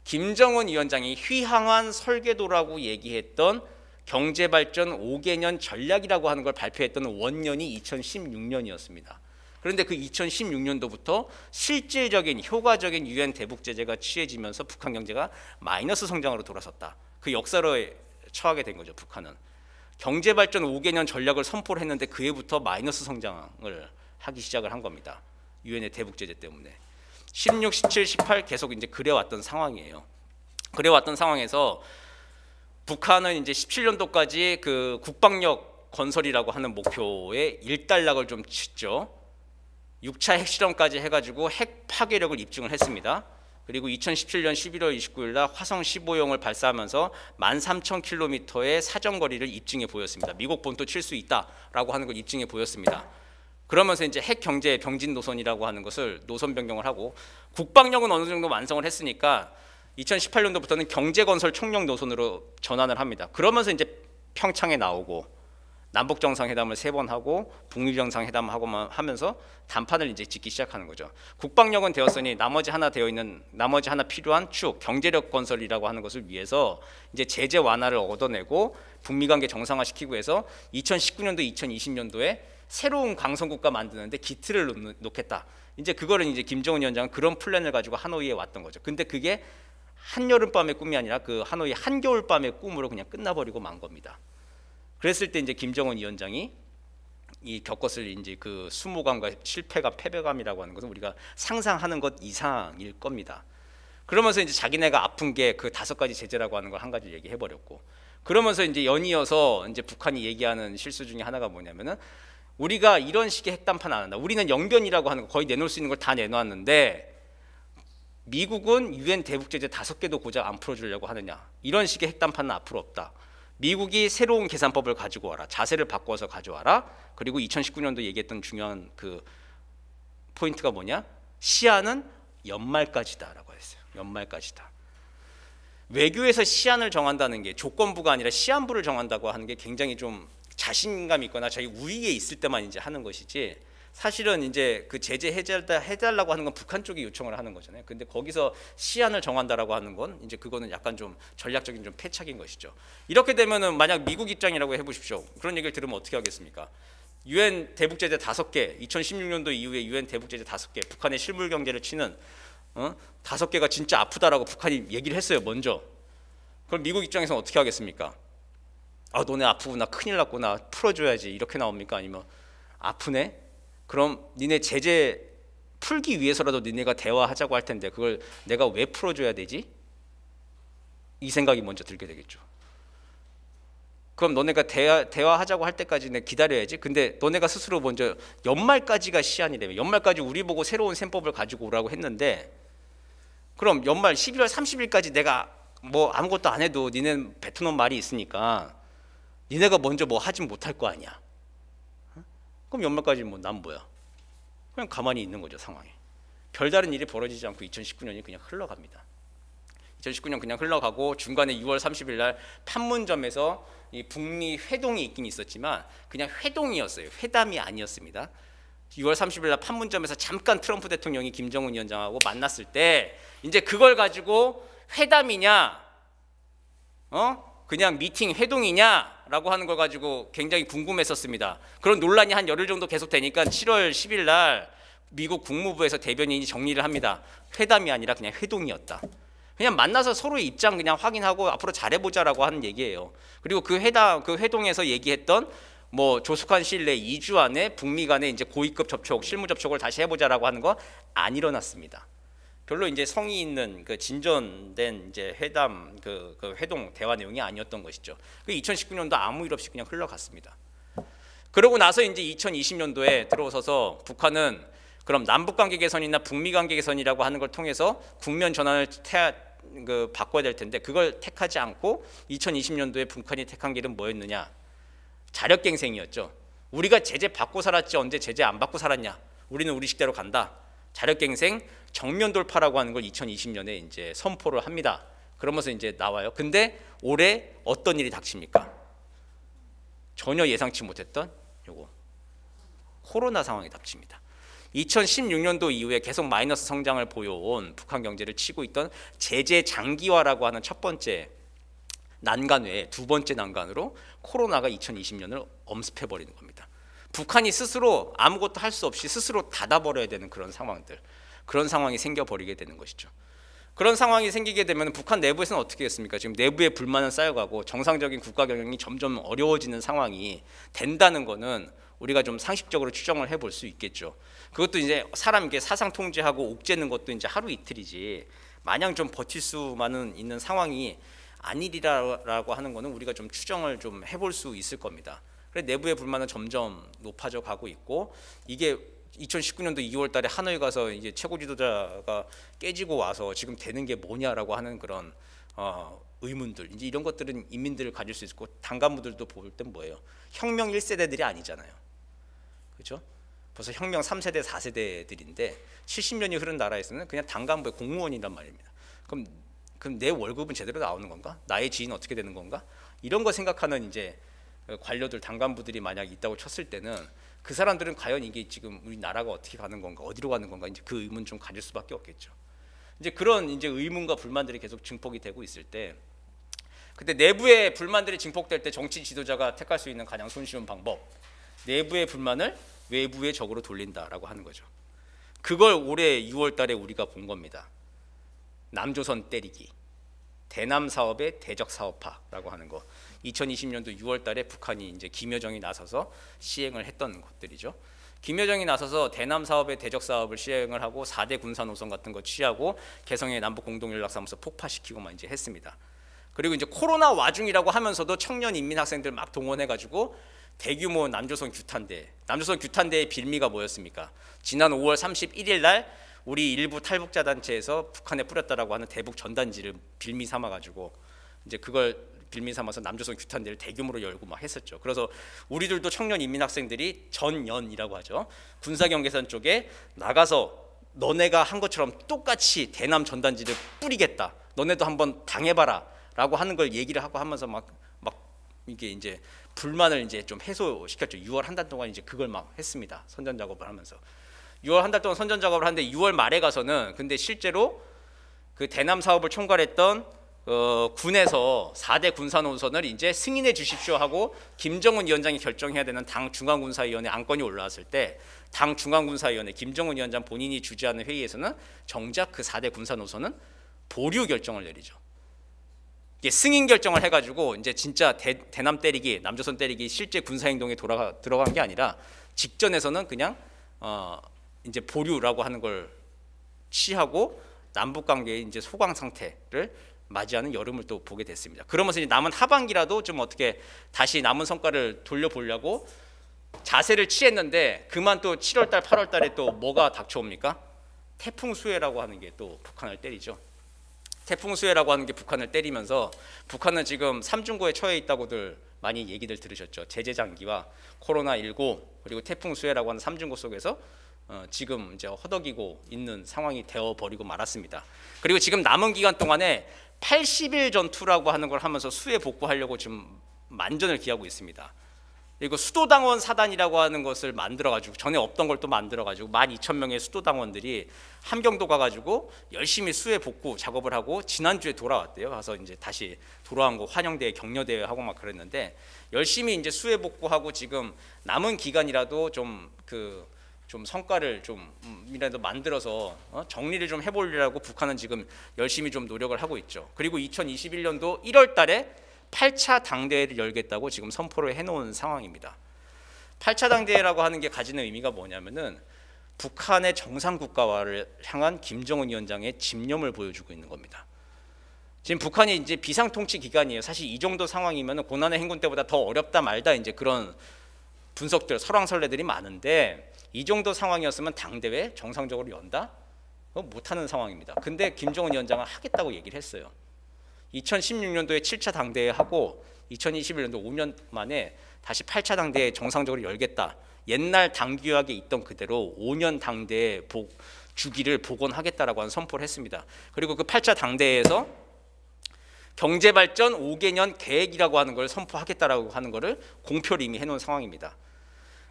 김정은 위원장이 휘황한 설계도라고 얘기했던 경제발전 5개년 전략이라고 하는 걸 발표했던 원년이 2016년이었습니다. 그런데 그 2016년도부터 실질적인 효과적인 유엔 대북 제재가 취해지면서 북한 경제가 마이너스 성장으로 돌아섰다. 그 역사로 처하게 된 거죠. 북한은 경제발전 5개년 전략을 선포를 했는데 그 해부터 마이너스 성장을 하기 시작을 한 겁니다. 유엔의 대북 제재 때문에 16, 17, 18 계속 이제 그래왔던 상황이에요. 그래왔던 상황에서 북한은 이제 17년도까지 그 국방력 건설이라고 하는 목표에 일단락을 좀 쳤죠. 6차 핵실험까지 해가지고 핵 파괴력을 입증을 했습니다. 그리고 2017년 11월 29일 날 화성 15형을 발사하면서 13,000km의 사정거리를 입증해 보였습니다. 미국 본토 칠 수 있다라고 하는 걸 입증해 보였습니다. 그러면서 이제 핵 경제 병진 노선이라고 하는 것을 노선 변경을 하고 국방력은 어느 정도 완성을 했으니까 2018년도부터는 경제 건설 총력 노선으로 전환을 합니다. 그러면서 이제 평창에 나오고 남북 정상회담을 3번 하고 북미 정상회담을 하면서 단판을 이제 짓기 시작하는 거죠. 국방력은 되었으니 나머지 하나 필요한 축 경제력 건설이라고 하는 것을 위해서 이제 제재 완화를 얻어내고 북미 관계 정상화시키고 해서 2019년도 2020년도에 새로운 강성국가 만드는데 기틀을 놓겠다. 이제 그거를 이제 김정은 위원장은 그런 플랜을 가지고 하노이에 왔던 거죠. 근데 그게 한여름밤의 꿈이 아니라 그 하노이 한겨울밤의 꿈으로 그냥 끝나버리고 만 겁니다. 그랬을 때 이제 김정은 위원장이 이 겪었을 이제 그 수모감과 실패감, 패배감이라고 하는 것은 우리가 상상하는 것 이상일 겁니다. 그러면서 이제 자기네가 아픈 게 그 5가지 제재라고 하는 걸 한 가지 얘기해 버렸고, 그러면서 이제 연이어서 이제 북한이 얘기하는 실수 중에 하나가 뭐냐면은 우리가 이런 식의 핵담판 안 한다. 우리는 영변이라고 하는 거 거의 내놓을 수 있는 걸 다 내놓았는데 미국은 유엔 대북 제재 5개도 고작 안 풀어주려고 하느냐. 이런 식의 핵담판은 앞으로 없다. 미국이 새로운 계산법을 가지고 와라. 자세를 바꿔서 가져와라. 그리고 2019년도 얘기했던 중요한 그 포인트가 뭐냐? 시한은 연말까지다라고 했어요. 연말까지다. 외교에서 시한을 정한다는 게 조건부가 아니라 시한부를 정한다고 하는 게 굉장히 좀 자신감 있거나 자기 우위에 있을 때만 이제 하는 것이지, 사실은 이제 그 제재 해달라고 하는 건 북한 쪽이 요청을 하는 거잖아요. 근데 거기서 시한을 정한다라고 하는 건 이제 그거는 약간 좀 전략적인 좀 패착인 것이죠. 이렇게 되면은 만약 미국 입장이라고 해보십시오. 그런 얘기를 들으면 어떻게 하겠습니까? 유엔 대북 제재 5개, 2016년도 이후에 유엔 대북 제재 5개, 북한의 실물 경제를 치는 5개가 진짜 아프다라고 북한이 얘기를 했어요. 먼저. 그럼 미국 입장에서는 어떻게 하겠습니까? 아, 너네 아프구나, 큰일 났구나, 풀어줘야지, 이렇게 나옵니까? 아니면 아프네? 그럼 니네 제재 풀기 위해서라도 니네가 대화하자고 할 텐데 그걸 내가 왜 풀어줘야 되지? 이 생각이 먼저 들게 되겠죠. 그럼 너네가 대화하자고 할 때까지 내 기다려야지. 근데 너네가 스스로 먼저 연말까지가 시한이래며, 연말까지 우리 보고 새로운 셈법을 가지고 오라고 했는데, 그럼 연말 11월 30일까지 내가 뭐 아무것도 안 해도 니네는 뱉어놓은 말이 있으니까 니네가 먼저 뭐 하진 못할 거 아니야. 그럼 연말까지 뭐 난 뭐야? 그냥 가만히 있는 거죠, 상황에. 별다른 일이 벌어지지 않고 2019년이 그냥 흘러갑니다. 2019년 그냥 흘러가고 중간에 6월 30일 날 판문점에서 이 북미 회동이 있긴 있었지만 그냥 회동이었어요. 회담이 아니었습니다. 6월 30일 날 판문점에서 잠깐 트럼프 대통령이 김정은 위원장하고 만났을 때 이제 그걸 가지고 회담이냐, 그냥 미팅 회동이냐라고 하는 걸 가지고 굉장히 궁금했었습니다. 그런 논란이 한 열흘 정도 계속되니까 7월 10일 날 미국 국무부에서 대변인이 정리를 합니다. 회담이 아니라 그냥 회동이었다. 그냥 만나서 서로의 입장 그냥 확인하고 앞으로 잘해보자라고 하는 얘기예요. 그리고 그 회동에서 얘기했던 뭐 조속한 시일 내 2주 안에 북미 간에 이제 고위급 접촉, 실무 접촉을 다시 해보자라고 하는 거 안 일어났습니다. 별로 이제 성의 있는 그 진전된 이제 회담 그 회동 대화 내용이 아니었던 것이죠. 그 2019년도 아무 일 없이 그냥 흘러갔습니다. 그러고 나서 이제 2020년도에 들어서서 북한은 그럼 남북 관계 개선이나 북미 관계 개선이라고 하는 걸 통해서 국면 전환을 바꿔야 될 텐데 그걸 택하지 않고 2020년도에 북한이 택한 길은 뭐였느냐? 자력갱생이었죠. 우리가 제재 받고 살았지 언제 제재 안 받고 살았냐? 우리는 우리 식대로 간다. 자력갱생 정면 돌파라고 하는 걸 2020년에 이제 선포를 합니다. 그러면서 이제 나와요. 근데 올해 어떤 일이 닥칩니까? 전혀 예상치 못했던 요거 코로나 상황이 닥칩니다. 2016년도 이후에 계속 마이너스 성장을 보여온 북한 경제를 치고 있던 제재 장기화라고 하는 첫 번째 난간 외에 두 번째 난간으로 코로나가 2020년을 엄습해 버리는 겁니다. 북한이 스스로 아무것도 할 수 없이 스스로 닫아버려야 되는 그런 상황들, 그런 상황이 생겨버리게 되는 것이죠. 그런 상황이 생기게 되면 북한 내부에서는 어떻게 했습니까? 지금 내부의 불만은 쌓여가고 정상적인 국가 경영이 점점 어려워지는 상황이 된다는 거는 우리가 좀 상식적으로 추정을 해볼 수 있겠죠. 그것도 이제 사람 이게 사상 통제하고 옥죄는 것도 이제 하루 이틀이지 마냥 좀 버틸 수만은 있는 상황이 아니리라고 하는 거는 우리가 좀 추정을 좀 해볼 수 있을 겁니다. 그래서 내부의 불만은 점점 높아져 가고 있고 이게 2019년도 2월 달에 하노이 가서 이제 최고 지도자가 깨지고 와서 지금 되는 게 뭐냐라고 하는 그런 의문들, 이제 이런 것들은 인민들을 가질 수 있고 당간부들도 볼 땐 뭐예요? 혁명 1세대들이 아니잖아요. 그렇죠? 벌써 혁명 3세대, 4세대들인데 70년이 흐른 나라에서는 그냥 당간부의 공무원이란 말입니다. 그럼 내 월급은 제대로 나오는 건가? 나의 지위는 어떻게 되는 건가? 이런 거 생각하는 이제 관료들, 당간부들이 만약 있다고 쳤을 때는 그 사람들은 과연 이게 지금 우리 나라가 어떻게 가는 건가, 어디로 가는 건가, 이제 그 의문 좀 가질 수밖에 없겠죠. 이제 그런 이제 의문과 불만들이 계속 증폭이 되고 있을 때, 그때 내부의 불만들이 증폭될 때 정치 지도자가 택할 수 있는 가장 손쉬운 방법, 내부의 불만을 외부의 적으로 돌린다라고 하는 거죠. 그걸 올해 6월달에 우리가 본 겁니다. 남조선 때리기, 대남 사업의 대적 사업화라고 하는 거. 2020년도 6월달에 북한이 이제 김여정이 나서서 시행을 했던 것들이죠. 김여정이 나서서 대남 사업의 대적 사업을 시행을 하고 4대 군사 노선 같은 거 취하고 개성의 남북 공동 연락사무소 폭파시키고만 이제 했습니다. 그리고 이제 코로나 와중이라고 하면서도 청년 인민 학생들 막 동원해가지고 대규모 남조선 규탄대의 빌미가 뭐였습니까? 지난 5월 31일 날 우리 일부 탈북자 단체에서 북한에 뿌렸다라고 하는 대북 전단지를 빌미 삼아가지고 이제 그걸 빌미 삼아서 남조선 규탄대를 대규모로 열고 막 했었죠. 그래서 우리들도 청년 인민 학생들이 전연이라고 하죠. 군사경계선 쪽에 나가서 너네가 한 것처럼 똑같이 대남 전단지를 뿌리겠다. 너네도 한번 당해봐라라고 하는 걸 얘기를 하고 하면서 막 이게 이제 불만을 이제 좀 해소시켰죠. 6월 한 달 동안 이제 그걸 막 했습니다. 선전 작업을 하면서 6월 한 달 동안 선전 작업을 하는데 6월 말에 가서는 근데 실제로 그 대남 사업을 총괄했던 군에서 4대 군사 노선을 이제 승인해 주십시오 하고 김정은 위원장이 결정해야 되는 당 중앙군사위원회 안건이 올라왔을 때 당 중앙군사위원회 김정은 위원장 본인이 주재하는 회의에서는 정작 그 4대 군사 노선은 보류 결정을 내리죠. 이게 승인 결정을 해가지고 이제 진짜 대남 때리기, 남조선 때리기 실제 군사 행동에 들어간 게 아니라 직전에서는 그냥 이제 보류라고 하는 걸 취하고 남북 관계의 이제 소강 상태를 맞이하는 여름을 또 보게 됐습니다. 그러면서 이제 남은 하반기라도 좀 어떻게 다시 남은 성과를 돌려보려고 자세를 취했는데 그만 또 7월달, 8월달에 또 뭐가 닥쳐옵니까? 태풍 수해라고 하는 게 또 북한을 때리죠. 태풍 수해라고 하는 게 북한을 때리면서 북한은 지금 삼중고에 처해 있다고들 많이 얘기들 들으셨죠. 제재 장기와 코로나19 그리고 태풍 수해라고 하는 삼중고 속에서 지금 이제 허덕이고 있는 상황이 되어 버리고 말았습니다. 그리고 지금 남은 기간 동안에 80일 전투라고 하는 걸 하면서 수해 복구하려고 지금 만전을 기하고 있습니다. 그리고 수도당원 사단이라고 하는 것을 만들어가지고 전에 없던 걸 또 만들어가지고 12,000명의 수도당원들이 함경도 가가지고 열심히 수해 복구 작업을 하고 지난주에 돌아왔대요. 가서 이제 다시 돌아온 거 환영대회 격려대회 하고 막 그랬는데 열심히 이제 수해 복구하고 지금 남은 기간이라도 좀 성과를 좀이라도 만들어서 정리를 좀 해보려고 북한은 지금 열심히 좀 노력을 하고 있죠. 그리고 2021년도 1월 달에 8차 당대회를 열겠다고 지금 선포를 해놓은 상황입니다. 8차 당대회라고 하는 게 가지는 의미가 뭐냐면은 북한의 정상국가화를 향한 김정은 위원장의 집념을 보여주고 있는 겁니다. 지금 북한이 이제 비상통치 기간이에요. 사실 이 정도 상황이면 고난의 행군 때보다 더 어렵다 말다 이제 그런 분석들, 설왕설래들이 많은데 이 정도 상황이었으면 당대회 정상적으로 연다? 못하는 상황입니다. 근데 김정은 위원장은 하겠다고 얘기를 했어요. 2016년도에 7차 당대회 하고 2021년도 5년 만에 다시 8차 당대회 정상적으로 열겠다. 옛날 당규약에 있던 그대로 5년 당대회 주기를 복원하겠다라고 하는 선포를 했습니다. 그리고 그 8차 당대회에서 경제발전 5개년 계획이라고 하는 걸 선포하겠다라고 하는 것을 공표를 이미 해놓은 상황입니다.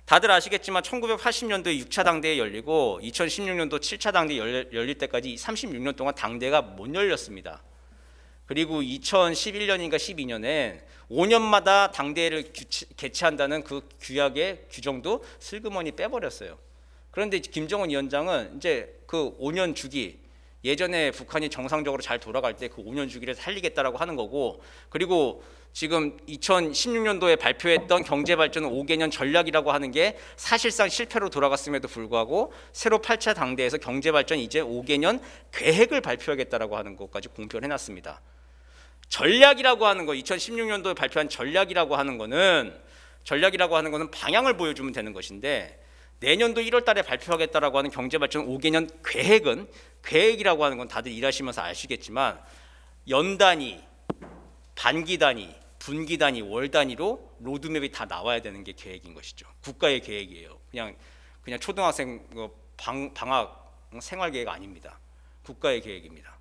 다들 아시겠지만 1980년도에 6차 당대회 열리고 2016년도 7차 당대회 열릴 때까지 36년 동안 당대회가 못 열렸습니다. 그리고 2011년인가 12년에 5년마다 당대회를 개최한다는 그 규약의 규정도 슬그머니 빼버렸어요. 그런데 김정은 위원장은 이제 그 5년 주기, 예전에 북한이 정상적으로 잘 돌아갈 때 그 5년 주기를 살리겠다라고 하는 거고, 그리고 지금 2016년도에 발표했던 경제발전 5개년 전략이라고 하는 게 사실상 실패로 돌아갔음에도 불구하고 새로 8차 당대에서 경제발전 이제 5개년 계획을 발표하겠다라고 하는 것까지 공표를 해놨습니다. 전략이라고 하는 거, 2016년도에 발표한 전략이라고 하는 거는 방향을 보여주면 되는 것인데, 내년도 1월 달에 발표하겠다라고 하는 경제발전 5개년 계획이라고 하는 건 다들 일하시면서 아시겠지만 연 단위, 반기 단위, 분기 단위, 월 단위로 로드맵이 다 나와야 되는 게 계획인 것이죠. 국가의 계획이에요. 그냥 초등학생 방학 생활 계획 아닙니다. 국가의 계획입니다.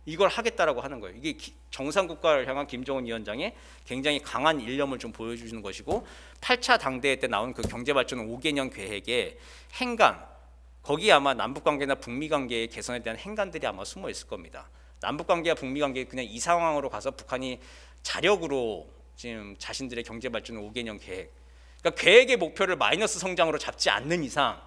이걸 하겠다라고 하는 거예요. 이게 정상국가를 향한 김정은 위원장의 굉장히 강한 일념을 좀 보여주는 것이고, 8차 당대회 때 나온 그 경제발전 5개년 계획의 행간, 거기에 아마 남북관계나 북미관계의 개선에 대한 행간들이 아마 숨어 있을 겁니다. 남북관계와 북미관계 그냥 이 상황으로 가서 북한이 자력으로 지금 자신들의 경제발전 5개년 계획, 그러니까 계획의 목표를 마이너스 성장으로 잡지 않는 이상,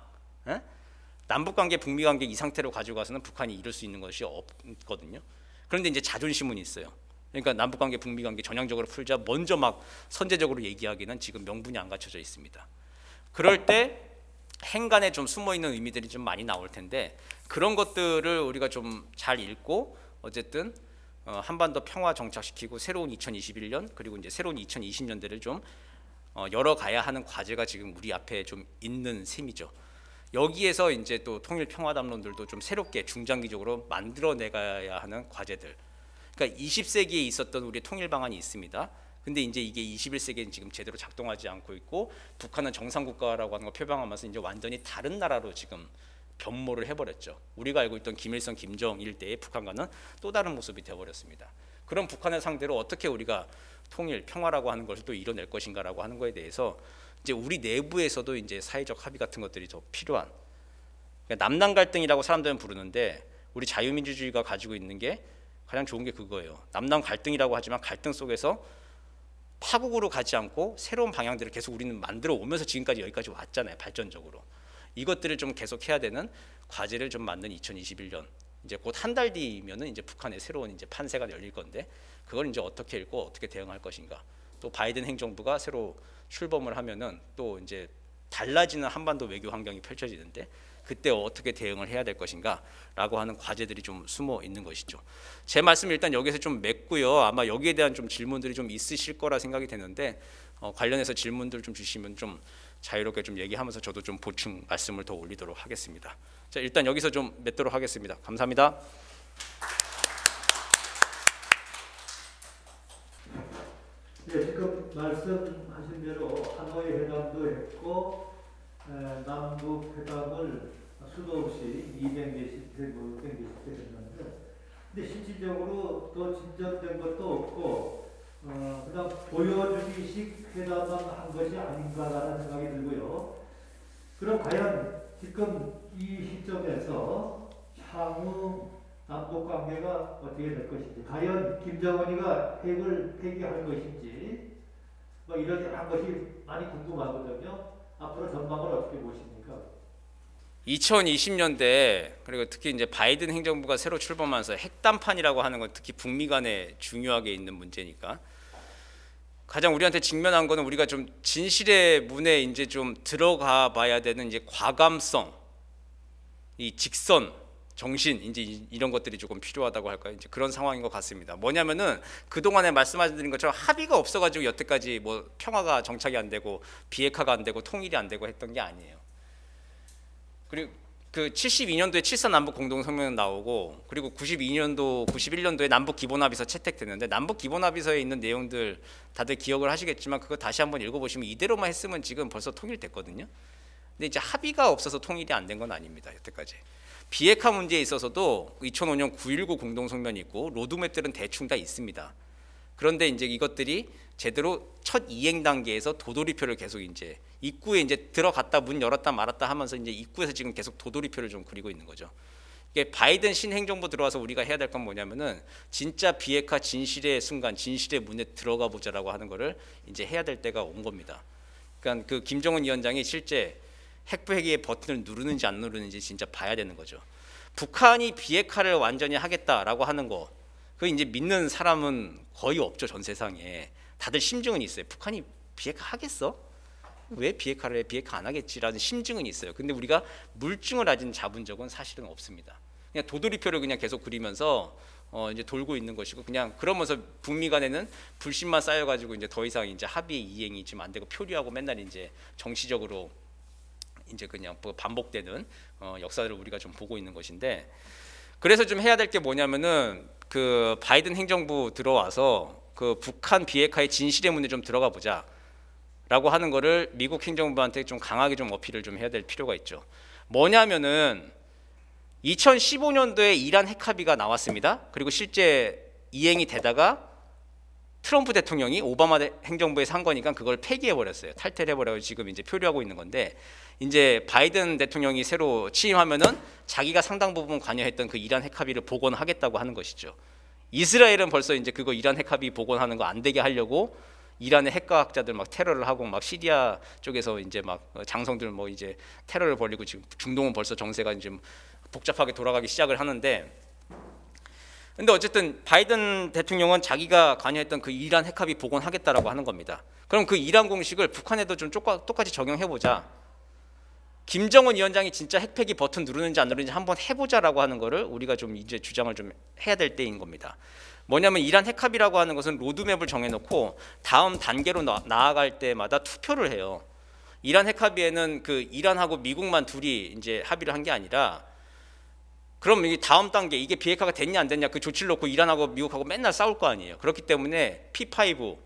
남북관계, 북미관계 이 상태로 가지고 가서는 북한이 이룰 수 있는 것이 없거든요. 그런데 이제 자존심은 있어요. 그러니까 남북관계, 북미관계 전향적으로 풀자 먼저 막 선제적으로 얘기하기는 지금 명분이 안 갖춰져 있습니다. 그럴 때 행간에 좀 숨어있는 의미들이 좀 많이 나올 텐데, 그런 것들을 우리가 좀 잘 읽고 어쨌든 한반도 평화 정착시키고 새로운 2021년 그리고 이제 새로운 2020년대를 좀 열어가야 하는 과제가 지금 우리 앞에 좀 있는 셈이죠. 여기에서 이제 또 통일 평화 담론들도 좀 새롭게 중장기적으로 만들어내가야 하는 과제들. 그러니까 20세기에 있었던 우리 통일 방안이 있습니다. 근데 이제 이게 21세기에는 지금 제대로 작동하지 않고 있고, 북한은 정상국가라고 하는 걸 표방하면서 이제 완전히 다른 나라로 지금 변모를 해버렸죠. 우리가 알고 있던 김일성, 김정일 때의 북한과는 또 다른 모습이 되어버렸습니다. 그런 북한을 상대로 어떻게 우리가 통일, 평화라고 하는 것을 또 이뤄낼 것인가라고 하는 것에 대해서 이제 우리 내부에서도 이제 사회적 합의 같은 것들이 더 필요한, 그러니까 남남 갈등이라고 사람들은 부르는데, 우리 자유민주주의가 가지고 있는 게 가장 좋은 게 그거예요. 남남 갈등이라고 하지만 갈등 속에서 파국으로 가지 않고 새로운 방향들을 계속 우리는 만들어 오면서 지금까지 여기까지 왔잖아요. 발전적으로. 이것들을 좀 계속해야 되는 과제를 좀 만든 2021년, 이제 곧 한 달 뒤면은 이제 북한의 새로운 이제 판세가 열릴 건데, 그걸 이제 어떻게 읽고 어떻게 대응할 것인가. 또 바이든 행정부가 새로 출범을 하면은 또 이제 달라지는 한반도 외교 환경이 펼쳐지는데, 그때 어떻게 대응을 해야 될 것인가라고 하는 과제들이 좀 숨어 있는 것이죠. 제 말씀 일단 여기서 좀 맺고요. 아마 여기에 대한 좀 질문들이 좀 있으실 거라 생각이 되는데, 관련해서 질문들 좀 주시면 좀 자유롭게 좀 얘기하면서 저도 좀 보충 말씀을 더 올리도록 하겠습니다. 자, 일단 여기서 좀 맺도록 하겠습니다. 감사합니다. 네, 지금 말씀하신 대로 하노이 회담도 했고, 남북 회담을 수도 없이 200개씩 되고 100개씩 했는데, 근데 실질적으로 또 진전된 것도 없고, 그냥 보여주기식 회담만 한 것이 아닌가라는 생각이 들고요. 그럼 과연 지금 이 시점에서 향후 남북 관계가 어떻게 될 것인지, 과연 김정은이가 핵을 폐기할 것인지, 뭐 이런 한 것이 많이 궁금하거든요. 앞으로 전망을 어떻게 보십니까? 2020년대, 그리고 특히 이제 바이든 행정부가 새로 출범하면서 핵담판이라고 하는 건 특히 북미 간에 중요하게 있는 문제니까, 가장 우리한테 직면한 거는 우리가 좀 진실의 문에 이제 좀 들어가 봐야 되는 이제 과감성, 이 직선, 정신, 이제 이런 것들이 조금 필요하다고 할까요? 이제 그런 상황인 것 같습니다. 뭐냐면은 그동안에 말씀드린 것처럼 합의가 없어가지고 여태까지 뭐 평화가 정착이 안 되고 비핵화가 안 되고 통일이 안 되고 했던 게 아니에요. 그리고 그 72년도에 7.4 남북 공동성명 나오고, 그리고 92년도, 91년도에 남북 기본합의서 채택됐는데, 남북 기본합의서에 있는 내용들 다들 기억을 하시겠지만 그거 다시 한번 읽어보시면 이대로만 했으면 지금 벌써 통일됐거든요. 근데 이제 합의가 없어서 통일이 안 된 건 아닙니다. 여태까지 비핵화 문제에 있어서도 2005년 9.19 공동성명이 있고 로드맵들은 대충 다 있습니다. 그런데 이제 이것들이 제대로 첫 이행 단계에서 도돌이표를 계속 이제 입구에 이제 들어갔다 문 열었다 말았다 하면서 이제 입구에서 지금 계속 도돌이표를 좀 그리고 있는 거죠. 이게 바이든 신행정부 들어와서 우리가 해야 될 건 뭐냐면은 진짜 비핵화 진실의 순간, 진실의 문에 들어가 보자라고 하는 거를 이제 해야 될 때가 온 겁니다. 그러니까 그 김정은 위원장이 실제 핵폐기의 버튼을 누르는지 안 누르는지 진짜 봐야 되는 거죠. 북한이 비핵화를 완전히 하겠다라고 하는 거, 그 이제 믿는 사람은 거의 없죠. 전 세상에. 다들 심증은 있어요. 북한이 비핵화 하겠어? 왜 비핵화를 해? 비핵화 안 하겠지라는 심증은 있어요. 근데 우리가 물증을 아직 잡은 적은 사실은 없습니다. 그냥 도돌이표를 그냥 계속 그리면서 이제 돌고 있는 것이고, 그냥 그러면서 북미 간에는 불신만 쌓여가지고 이제 더 이상 이제 합의 이행이 지금 안 되고 표류하고 맨날 이제 정치적으로 이제 그냥 반복되는 역사를 우리가 좀 보고 있는 것인데, 그래서 좀 해야 될 게 뭐냐면은 그 바이든 행정부 들어와서 그 북한 비핵화의 진실의 문에 좀 들어가 보자라고 하는 거를 미국 행정부한테 좀 강하게 좀 어필을 좀 해야 될 필요가 있죠. 뭐냐면은 2015년도에 이란 핵합의가 나왔습니다. 그리고 실제 이행이 되다가 트럼프 대통령이 오바마 행정부에서 한 거니까 그걸 폐기해 버렸어요. 탈퇴를 해 버려서 지금 이제 표류하고 있는 건데, 이제 바이든 대통령이 새로 취임하면은 자기가 상당 부분 관여했던 그 이란 핵합의를 복원하겠다고 하는 것이죠. 이스라엘은 벌써 이제 그거 이란 핵합의 복원하는 거 안 되게 하려고 이란의 핵과학자들 막 테러를 하고, 막 시리아 쪽에서 이제 막 장성들 뭐 이제 테러를 벌이고, 지금 중동은 벌써 정세가 이제 복잡하게 돌아가기 시작을 하는데, 근데 어쨌든 바이든 대통령은 자기가 관여했던 그 이란 핵합의 복원하겠다라고 하는 겁니다. 그럼 그 이란 공식을 북한에도 좀 똑같이 적용해보자. 김정은 위원장이 진짜 핵폐기 버튼 누르는지 안 누르는지 한번 해보자라고 하는 거를 우리가 좀 이제 주장을 좀 해야 될 때인 겁니다. 뭐냐면 이란 핵합의라고 하는 것은 로드맵을 정해놓고 다음 단계로 나아갈 때마다 투표를 해요. 이란 핵합의에는 그 이란하고 미국만 둘이 이제 합의를 한 게 아니라, 그럼 이 다음 단계 이게 비핵화가 됐냐 안 됐냐 그 조치를 놓고 이란하고 미국하고 맨날 싸울 거 아니에요. 그렇기 때문에 P5,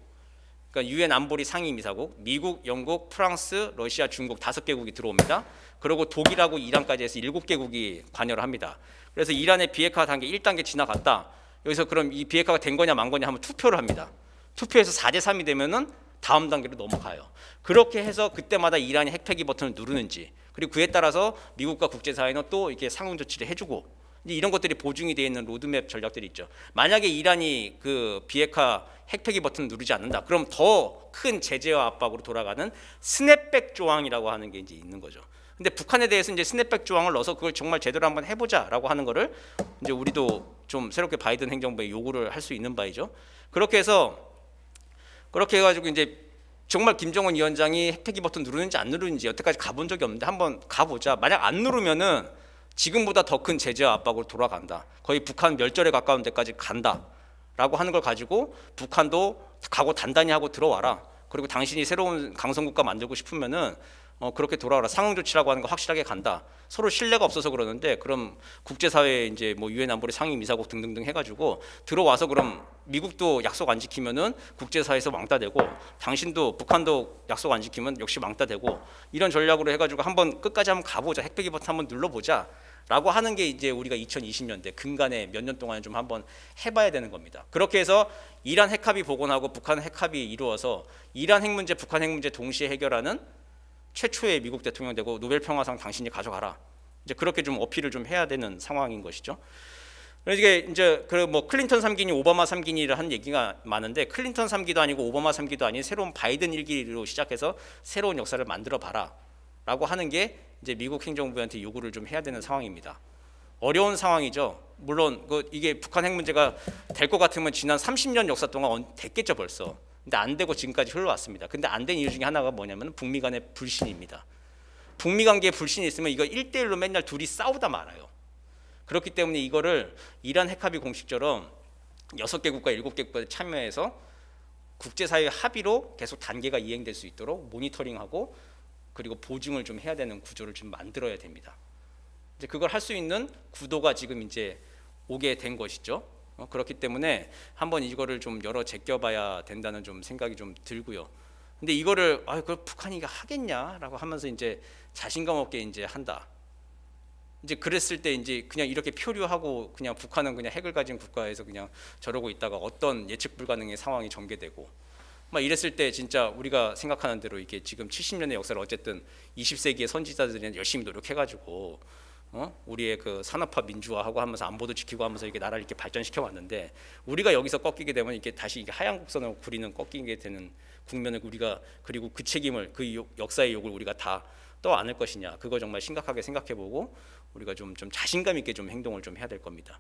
그러니까 유엔 안보리 상임이사국, 미국, 영국, 프랑스, 러시아, 중국 5개국이 들어옵니다. 그리고 독일하고 이란까지 해서 7개국이 관여를 합니다. 그래서 이란의 비핵화 단계 1단계 지나갔다. 여기서 그럼 이 비핵화가 된 거냐 만 거냐 하면 투표를 합니다. 투표해서 4대3이 되면은 다음 단계로 넘어가요. 그렇게 해서 그때마다 이란이 핵폐기 버튼을 누르는지, 그리고 그에 따라서 미국과 국제사회는 또 이렇게 상응 조치를 해주고, 이제 이런 것들이 보증이 되어 있는 로드맵 전략들이 있죠. 만약에 이란이 그 비핵화 핵폐기 버튼을 누르지 않는다, 그럼 더 큰 제재와 압박으로 돌아가는 스냅백 조항이라고 하는 게 이제 있는 거죠. 근데 북한에 대해서 이제 스냅백 조항을 넣어서 그걸 정말 제대로 한번 해보자라고 하는 거를 이제 우리도 좀 새롭게 바이든 행정부에 요구를 할 수 있는 바이죠. 그렇게 해가지고 이제 정말 김정은 위원장이 핵폐기 버튼 누르는지 안 누르는지 여태까지 가본 적이 없는데 한번 가보자. 만약 안 누르면은 지금보다 더 큰 제재와 압박으로 돌아간다. 거의 북한 멸절에 가까운 데까지 간다라고 하는 걸 가지고 북한도 각오 단단히 하고 들어와라. 그리고 당신이 새로운 강성국가 만들고 싶으면은 그렇게 돌아와라. 상응 조치라고 하는 거 확실하게 간다. 서로 신뢰가 없어서 그러는데, 그럼 국제사회 이제 뭐 유엔 안보리 상임이사국 등등등 해가지고 들어와서 그럼 미국도 약속 안 지키면은 국제사회에서 왕따 되고, 당신도 북한도 약속 안 지키면 역시 왕따 되고, 이런 전략으로 해가지고 한번 끝까지 한번 가보자. 핵폐기 버튼 한번 눌러보자. 라고 하는 게 이제 우리가 2020년대 근간에 몇 년 동안 좀 한번 해봐야 되는 겁니다. 그렇게 해서 이란 핵합의 복원하고 북한 핵합의 이루어서 이란 핵 문제, 북한 핵 문제 동시에 해결하는 최초의 미국 대통령 되고 노벨 평화상 당신이 가져가라. 이제 그렇게 좀 어필을 좀 해야 되는 상황인 것이죠. 이게 이제 그 뭐 클린턴 3기니 오바마 3기니를 한 얘기가 많은데, 클린턴 3기도 아니고 오바마 3기도 아닌 새로운 바이든 1기로 시작해서 새로운 역사를 만들어 봐라라고 하는 게 이제 미국 행정부한테 요구를 좀 해야 되는 상황입니다. 어려운 상황이죠. 물론 이게 북한 핵 문제가 될 것 같으면 지난 30년 역사 동안 됐겠죠 벌써. 근데 안 되고 지금까지 흘러왔습니다. 근데 안 된 이유 중에 하나가 뭐냐면 북미 간의 불신입니다. 북미 관계에 불신이 있으면 이거 1대1로 맨날 둘이 싸우다 말아요. 그렇기 때문에 이거를 이란 핵합의 공식처럼 6개국과 7개국까지 참여해서 국제사회 합의로 계속 단계가 이행될 수 있도록 모니터링하고 그리고 보증을 좀 해야 되는 구조를 좀 만들어야 됩니다. 이제 그걸 할 수 있는 구도가 지금 이제 오게 된 것이죠. 그렇기 때문에 한번 이거를 좀 열어 제껴봐야 된다는 좀 생각이 좀 들고요. 근데 이거를 그걸 북한이 하겠냐라고 하면서 이제 자신감 없게 이제 한다. 이제 그랬을 때 이제 그냥 이렇게 표류하고 그냥 북한은 그냥 핵을 가진 국가에서 그냥 저러고 있다가 어떤 예측 불가능의 상황이 전개되고 막 이랬을 때 진짜 우리가 생각하는 대로 이게 지금 70년의 역사를 어쨌든 20세기의 선지자들이 열심히 노력해가지고 우리의 그 산업화 민주화하고 하면서 안보도 지키고 하면서 이렇게 나라를 이렇게 발전시켜 왔는데 우리가 여기서 꺾이게 되면 이게 다시 이게 하얀 곡선을 그리는 꺾이게 되는 국면을 우리가 그리고 그 책임을 그 역사의 욕을 우리가 다 떠안을 것이냐 그거 정말 심각하게 생각해보고 우리가 좀 자신감 있게 좀 행동을 좀 해야 될 겁니다.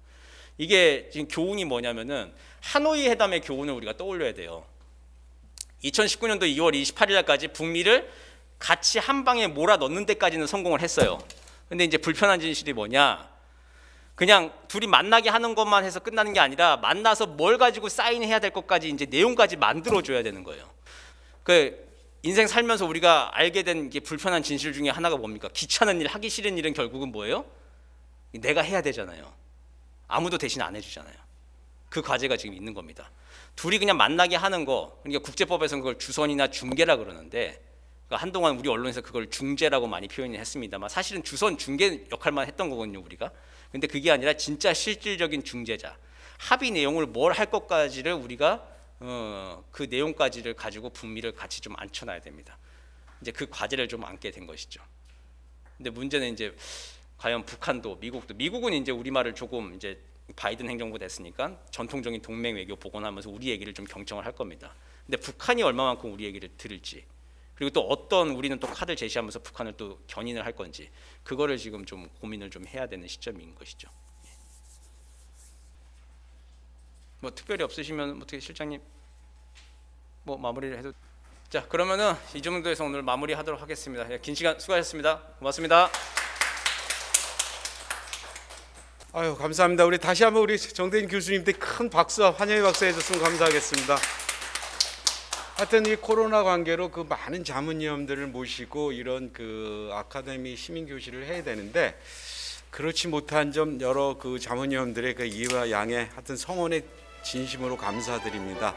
이게 지금 교훈이 뭐냐면은 하노이 회담의 교훈을 우리가 떠올려야 돼요. 2019년도 2월 28일 날까지 북미를 같이 한 방에 몰아 넣는 데까지는 성공을 했어요. 근데 이제 불편한 진실이 뭐냐? 그냥 둘이 만나게 하는 것만 해서 끝나는 게 아니라 만나서 뭘 가지고 사인해야 될 것까지 이제 내용까지 만들어 줘야 되는 거예요. 그 인생 살면서 우리가 알게 된 게 불편한 진실 중에 하나가 뭡니까? 귀찮은 일, 하기 싫은 일은 결국은 뭐예요? 내가 해야 되잖아요. 아무도 대신 안 해주잖아요. 그 과제가 지금 있는 겁니다. 둘이 그냥 만나게 하는 거, 그러니까 국제법에서는 그걸 주선이나 중개라 그러는데 그러니까 한동안 우리 언론에서 그걸 중재라고 많이 표현을 했습니다만 사실은 주선 중개 역할만 했던 거거든요 우리가. 근데 그게 아니라 진짜 실질적인 중재자, 합의 내용을 뭘 할 것까지를 우리가 그 내용까지를 가지고 북미를 같이 좀 앉혀놔야 됩니다. 이제 그 과제를 좀 안게 된 것이죠. 근데 문제는 이제 과연 북한도 미국은 이제 우리말을 조금 이제 바이든 행정부 됐으니까 전통적인 동맹 외교 복원하면서 우리 얘기를 좀 경청을 할 겁니다. 근데 북한이 얼마만큼 우리 얘기를 들을지 그리고 또 어떤 우리는 또 카드를 제시하면서 북한을 또 견인을 할 건지 그거를 지금 좀 고민을 좀 해야 되는 시점인 것이죠. 뭐 특별히 없으시면 어떻게 실장님 뭐 마무리를 해도 자 그러면은 이 정도에서 오늘 마무리하도록 하겠습니다. 긴 시간 수고하셨습니다. 고맙습니다. 아유 감사합니다. 우리 다시 한번 우리 정대인 교수님께 큰 박수와 환영의 박수 해줬으면 감사하겠습니다. 하여튼 이 코로나 관계로 그 많은 자문위원들을 모시고 이런 그 아카데미 시민교실을 해야 되는데 그렇지 못한 점 여러 그 자문위원들의 그 이해와 양해 하여튼 성원에 진심으로 감사드립니다.